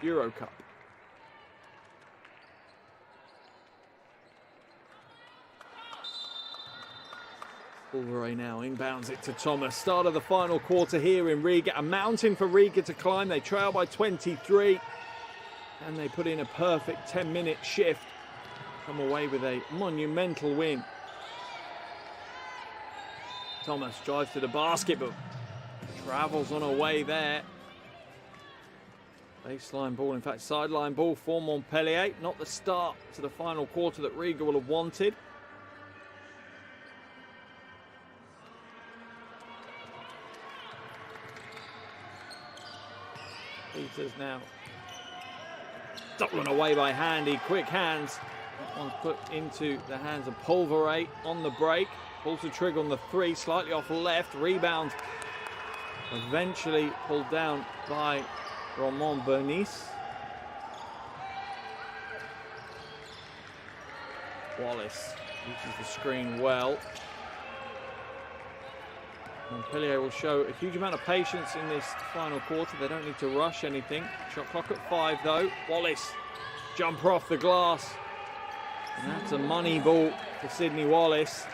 Euro Cup. Pulvere now inbounds it to Thomas. Start of the final quarter here in Riga. A mountain for Riga to climb. They trail by 23. And they put in a perfect 10-minute shift. Come away with a monumental win. Thomas drives to the basket, but travels on away there. Baseline ball, in fact, sideline ball for Montpellier. Not the start to the final quarter that Riga will have wanted. Peters now stolen away by Handy. Quick hands. That one's put into the hands of Pulvere on the break. Pulls the trigger on the 3, slightly off left. Rebound Eventually pulled down by Ramon Bernice. Wallace uses the screen well. Montpellier will show a huge amount of patience in this final quarter. They don't need to rush anything. Shot clock at 5 though. Wallace, jumper off the glass. And that's a money ball for Sydney Wallace.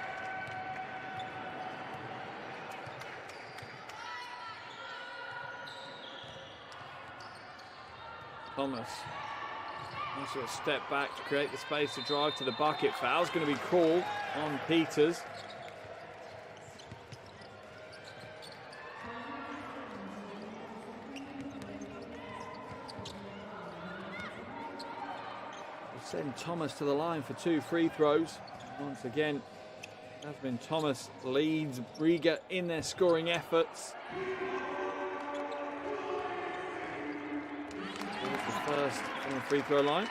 Thomas also a step back to create the space to drive to the bucket. Foul's going to be called on Peters. We'll send Thomas to the line for 2 free throws. Once again, Jasmine Thomas leads Riga in their scoring efforts. First from the free throw line.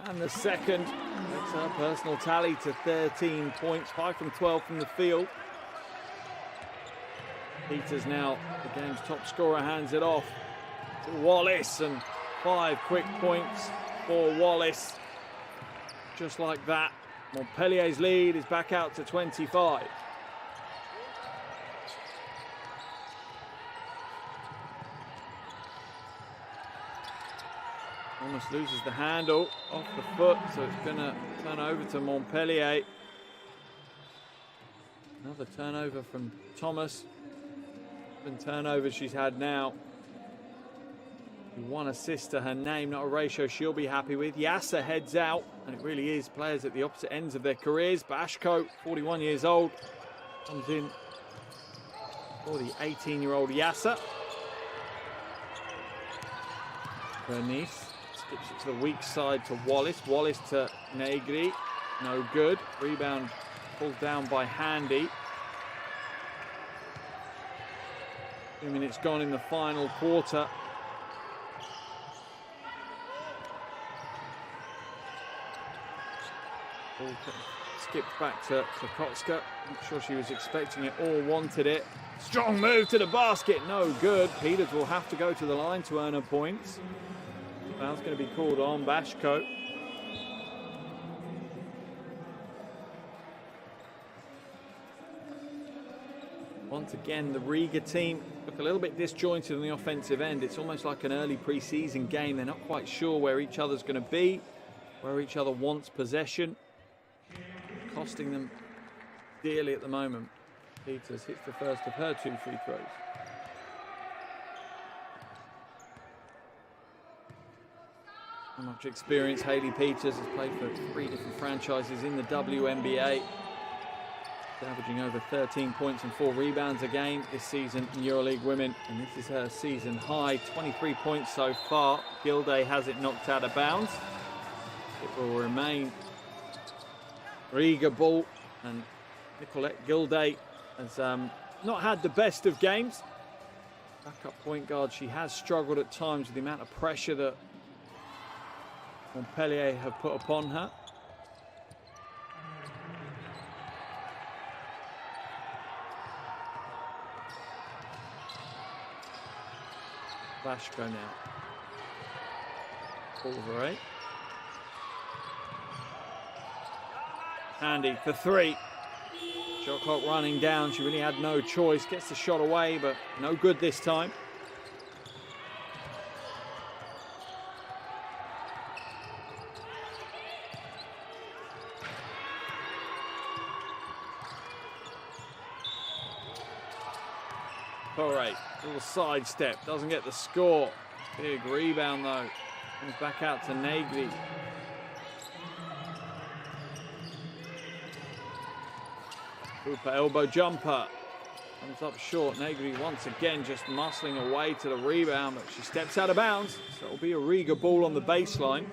And the second. That's her personal tally to 13 points, 5 from 12 from the field. Peters now, the game's top scorer, hands it off to Wallace, and 5 quick points for Wallace. Just like that, Montpellier's lead is back out to 25. Almost loses the handle off the foot, so it's going to turn over to Montpellier. Another turnover from Thomas. 7 turnovers she's had now. 1 assist to her name, not a ratio she'll be happy with. Yasser heads out, and it really is players at the opposite ends of their careers. Bashko, 41 years old, comes in for the 18-year-old Yasser. Bernice skips it to the weak side to Wallace. Wallace to Negri, no good. Rebound pulled down by Handy. 2 minutes gone in the final quarter. Ball skipped back to Kotska. Not sure she was expecting it or wanted it. Strong move to the basket, no good. Peters will have to go to the line to earn her points. Foul's going to be called on Bashko. Once again, the Riga team look a little bit disjointed on the offensive end. It's almost like an early pre-season game. They're not quite sure where each other's going to be, where each other wants possession. Costing them dearly at the moment. Peters hits the first of her 2 free throws. How much experience Hayley Peters has played for 3 different franchises in the WNBA. Averaging over 13 points and 4 rebounds a game this season in EuroLeague Women. And this is her season high, 23 points so far. Gilday has it knocked out of bounds. It will remain Riga ball, and Nicolette Gilday has not had the best of games. Backup point guard, she has struggled at times with the amount of pressure that Montpellier have put upon her. Bashko now. Over 8. Handy for 3. Shot clock running down. She really had no choice. Gets the shot away, but no good this time. All right, little sidestep. Doesn't get the score. Big rebound though. Comes back out to Negri. Cooper elbow jumper. Comes up short. Negri once again just muscling away to the rebound, but she steps out of bounds. So it'll be a Riga ball on the baseline.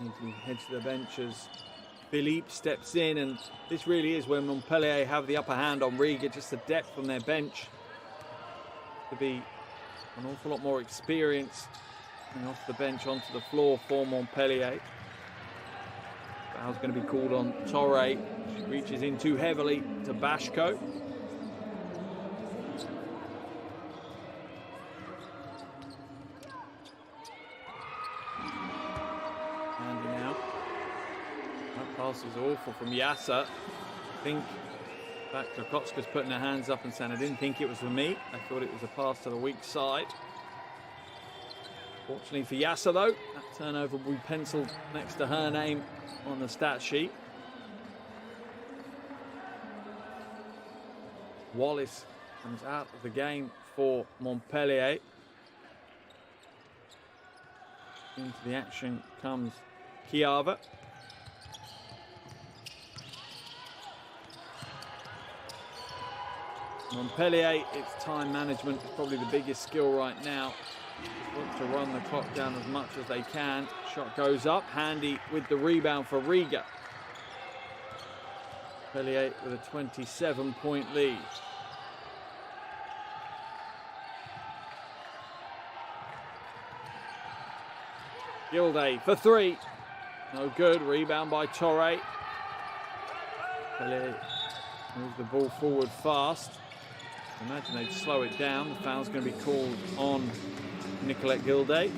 Negri heads to the bench as Philippe steps in, and this really is where Montpellier have the upper hand on Riga, just the depth from their bench. To be an awful lot more experience coming off the bench onto the floor for Montpellier. Foul's going to be called on Torre. She reaches in too heavily to Bashko. Andy now. That pass is awful from Yasser. I think Klokotska's putting her hands up and saying, I didn't think it was for me. I thought it was a pass to the weak side. Fortunately for Yasser, though, that turnover will be penciled next to her name on the stat sheet. Wallace comes out of the game for Montpellier. Into the action comes Chiava. Montpellier, its time management is probably the biggest skill right now. Want to run the clock down as much as they can. Shot goes up, Handy with the rebound for Riga. Montpellier with a 27-point lead. Gilday for three. No good, rebound by Torre. Montpellier moves the ball forward fast. Imagine they'd slow it down. The foul's going to be called on Nicolette Gilday.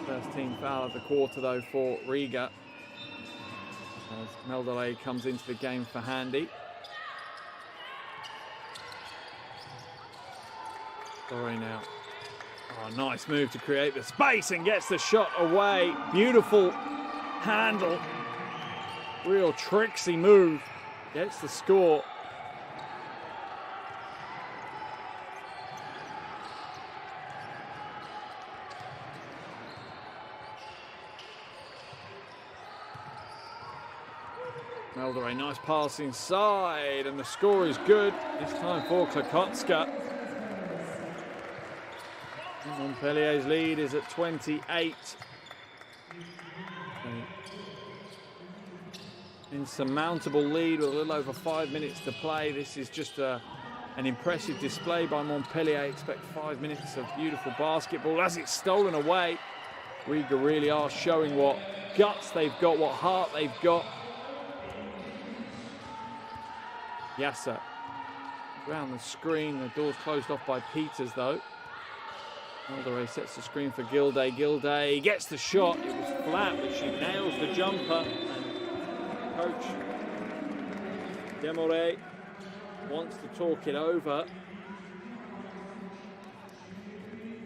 First team foul of the quarter, though, for Riga. As Meldele comes into the game for Handy. Sorry now. Oh, nice move to create the space and gets the shot away. Beautiful handle. Real tricksy move. Gets the score. Meldere, nice pass inside, and the score is good. This time for Klokotska. Montpellier's lead is at 28. Insurmountable lead with a little over 5 minutes to play. This is just an impressive display by Montpellier. I expect 5 minutes of beautiful basketball as it's stolen away. Riga really are showing what guts they've got, what heart they've got. Yasser around the screen. The door's closed off by Peters, though. Meldere sets the screen for Gilday. Gilday gets the shot. It was flat, but she nails the jumper. And Coach Demore wants to talk it over.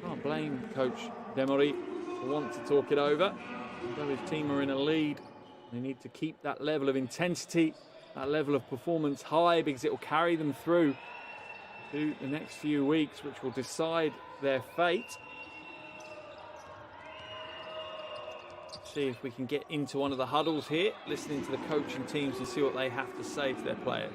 Can't blame Coach Demore for wanting to talk it over. Although his team are in a lead, they need to keep that level of intensity, that level of performance high, because it will carry them through to the next few weeks, which will decide their fate. See if we can get into one of the huddles here, listening to the coaching teams and see what they have to say to their players.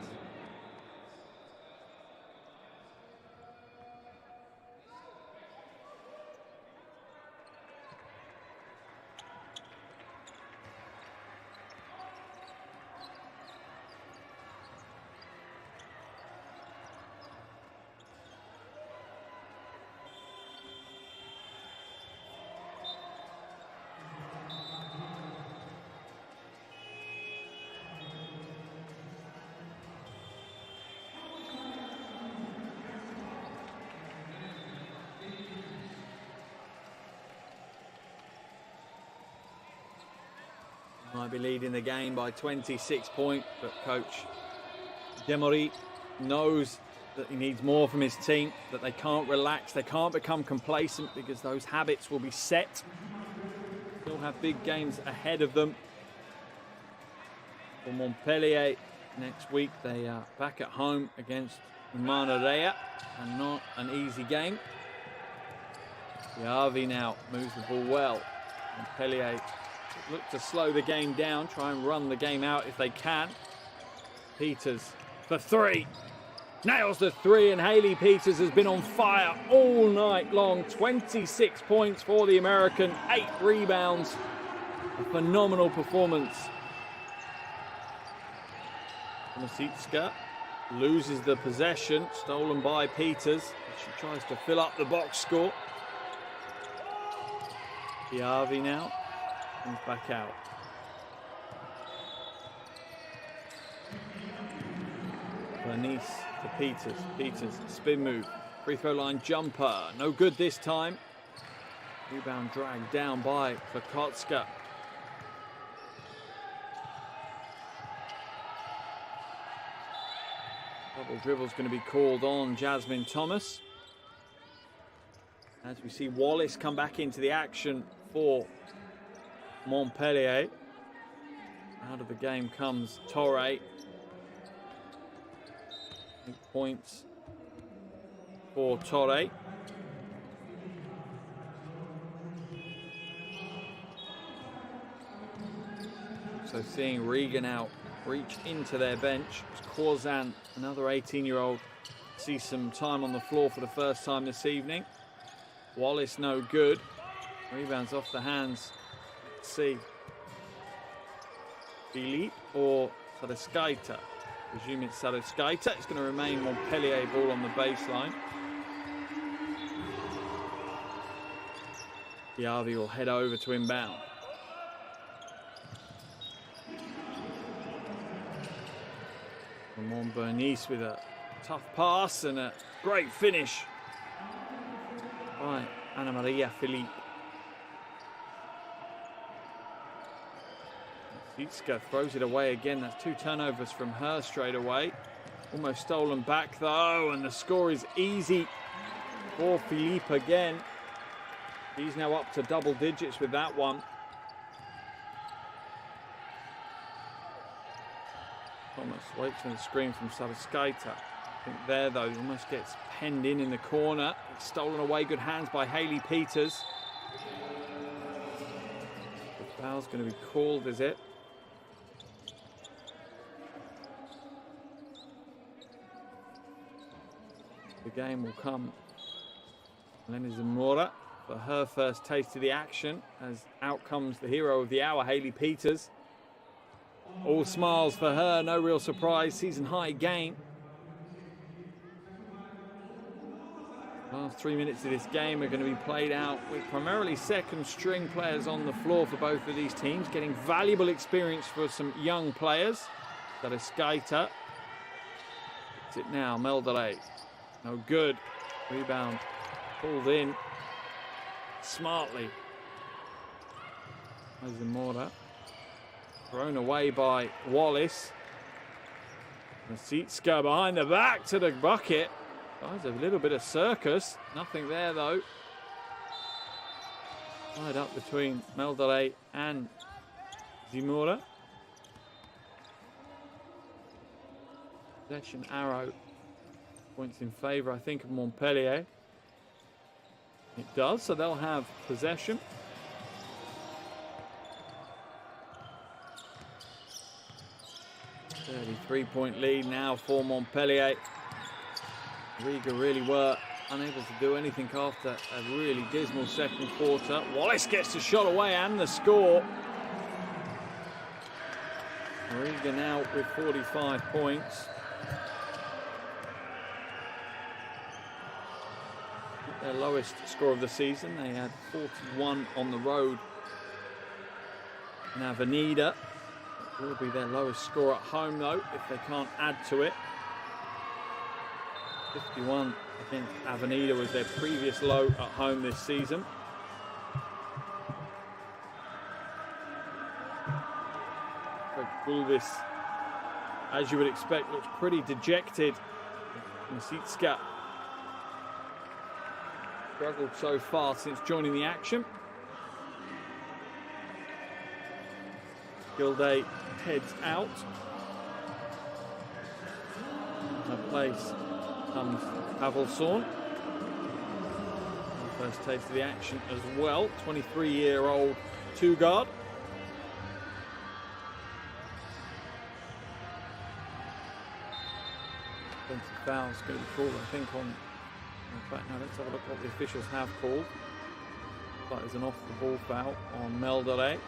Might be leading the game by 26 points, but Coach Demore knows that he needs more from his team, that they can't relax, they can't become complacent, because those habits will be set. Still have big games ahead of them. For Montpellier next week, they are back at home against Manarea, and not an easy game. Chiavi now moves the ball well. Montpellier look to slow the game down, try and run the game out if they can. Peters for three. Nails the three, and Hailey Peters has been on fire all night long. 26 points for the American, 8 rebounds. A phenomenal performance. Masitska loses the possession, stolen by Peters. She tries to fill up the box score. Diaby now comes back out. Bernice to Peters. Peters, spin move. Free throw line jumper. No good this time. Rebound dragged down by Fakotska. Double dribble's going to be called on Jasmine Thomas. As we see Wallace come back into the action for Montpellier. Out of the game comes Torre. 8 points for Torre. So seeing Riga now reach into their bench. Corzan, another 18-year-old, sees some time on the floor for the first time this evening. Wallace no good. Rebounds off the hands. Let's see. Philippe or Sadeskaita. Presume it's Sadeskaita. It's going to remain Montpellier ball on the baseline. Diaby will head over to inbound. Ramon Bernice with a tough pass and a great finish by Ana Maria Philippe. Zitska throws it away again. That's 2 turnovers from her straight away. Almost stolen back though, and the score is easy for Philippe again. He's now up to double digits with that one. Thomas waits for the screen from Sadeskaita. I think there though, almost gets penned in the corner. It's stolen away, good hands by Hailey Peters. The foul's going to be called, is it? The game will come. Eleni Zamora for her first taste of the action, as out comes the hero of the hour, Hailey Peters. All smiles for her, no real surprise, season high game. Last 3 minutes of this game are going to be played out with primarily second string players on the floor for both of these teams, getting valuable experience for some young players. That is Skaita. It's it now, Meldere. No good. Rebound pulled in smartly. Zamora. Thrown away by Wallace. Masitska behind the back to the bucket. There's a little bit of circus. Nothing there though. Tied up between Meldere and Zamora. Possession arrow points in favour, I think, of Montpellier. It does, so they'll have possession. A 33-point lead now for Montpellier. Riga really were unable to do anything after a really dismal second quarter. Wallace gets the shot away and the score. Riga now with 45 points. Their lowest score of the season. They had 41 on the road in Avenida. It will be their lowest score at home though, if they can't add to it. 51 against Avenida was their previous low at home this season. Bulvis, as you would expect, looks pretty dejected. Masitska struggled so far since joining the action. Gilday heads out. In her place comes Pavelson. First taste of the action as well. 23-year-old two-guard. foul's going to be called, I think, on... In fact, now let's have a look what the officials have called. That is an off-the-ball foul on Meldale.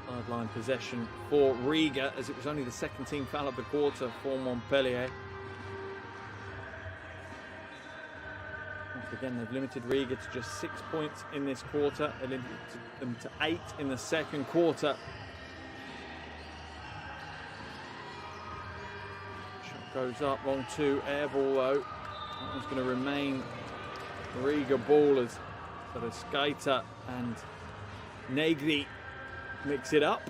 Sideline possession for Riga, as it was only the second team foul of the quarter for Montpellier. Once again, they've limited Riga to just 6 points in this quarter. They limited them to 8 in the second quarter. Shot goes up, long two, air ball though. That one's going to remain Riga ball as sort of Skaita and Negri mix it up.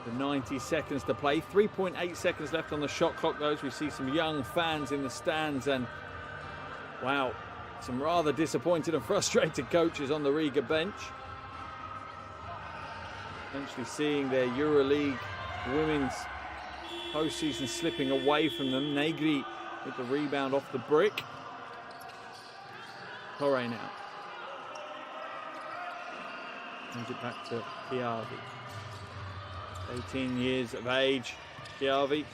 The 90 seconds to play. 3.8 seconds left on the shot clock, though, as we see some young fans in the stands, and wow, some rather disappointed and frustrated coaches on the Riga bench. Essentially seeing their EuroLeague Women's postseason slipping away from them. Negri with the rebound off the brick. Torre now. Brings it back to Chiavi. 18 years of age, Chiavi.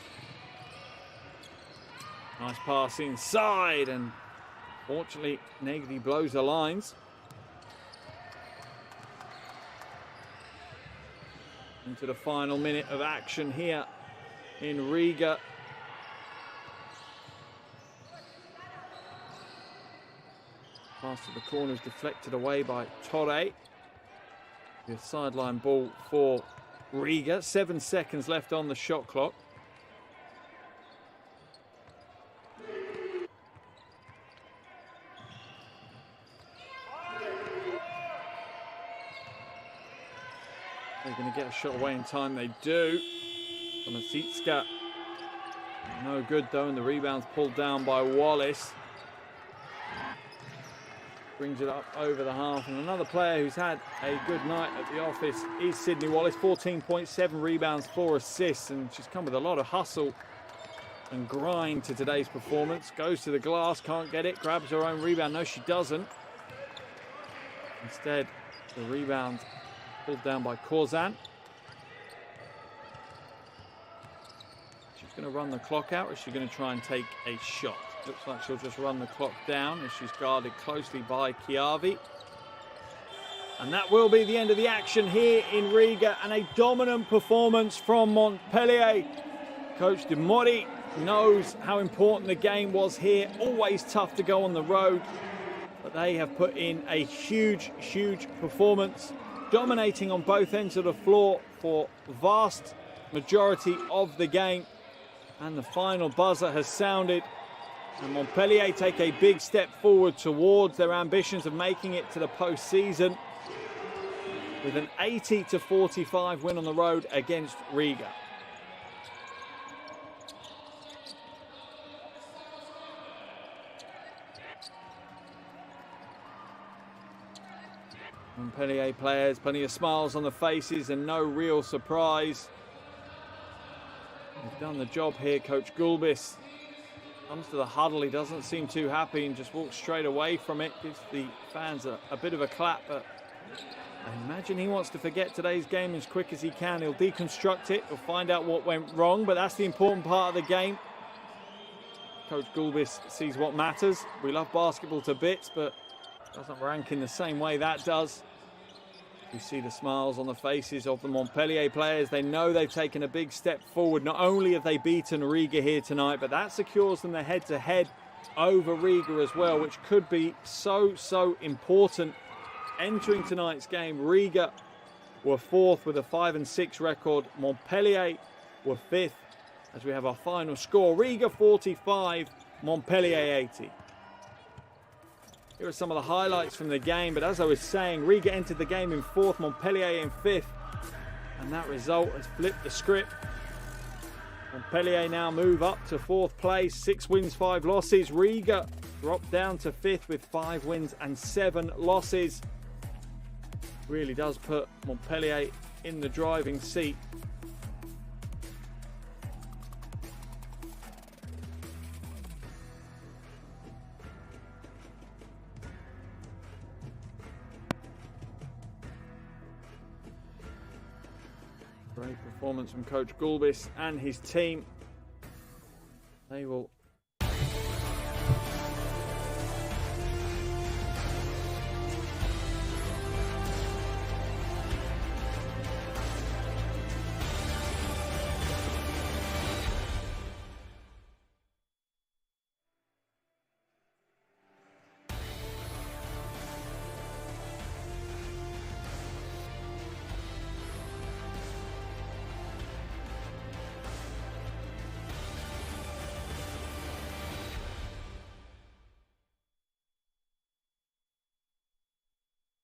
Nice pass inside, and fortunately Negri blows the lines. Into the final minute of action here in Riga. Pass to the corner is deflected away by Torre. The sideline ball for Riga. 7 seconds left on the shot clock. They're going to get a shot away in time. They do. Tomasitska. No good though, and the rebound's pulled down by Wallace. Brings it up over the half, and another player who's had a good night at the office is Sydney Wallace. 14.7 rebounds, 4 assists, and she's come with a lot of hustle and grind to today's performance. Goes to the glass, can't get it, grabs her own rebound. No, she doesn't. Instead, the rebound pulled down by Korzan. She's going to run the clock out, or is she going to try and take a shot? Looks like she'll just run the clock down as she's guarded closely by Chiavi. And that will be the end of the action here in Riga, and a dominant performance from Montpellier. Coach De Mori knows how important the game was here. Always tough to go on the road, but they have put in a huge, huge performance, dominating on both ends of the floor for vast majority of the game. And the final buzzer has sounded. And Montpellier take a big step forward towards their ambitions of making it to the postseason with an 80-45 win on the road against Riga. Montpellier players, plenty of smiles on the faces and no real surprise. He's done the job here, Coach Gulbis. Comes to the huddle, he doesn't seem too happy and just walks straight away from it. Gives the fans a bit of a clap, but I imagine he wants to forget today's game as quick as he can. He'll deconstruct it, he'll find out what went wrong, but that's the important part of the game. Coach Gulbis sees what matters. We love basketball to bits, but doesn't rank in the same way that does. You see the smiles on the faces of the Montpellier players. They know they've taken a big step forward. Not only have they beaten Riga here tonight, but that secures them the head-to-head over Riga as well, which could be so important. Entering tonight's game, Riga were 4th with a 5-6 record. Montpellier were 5th, as we have our final score. Riga 45, Montpellier 80. Here are some of the highlights from the game, but as I was saying, Riga entered the game in 4th, Montpellier in 5th, and that result has flipped the script. Montpellier now move up to 4th place, 6 wins, 5 losses. Riga dropped down to 5th with 5 wins and 7 losses. Really does put Montpellier in the driving seat. Great performance from Coach Gulbis and his team. They will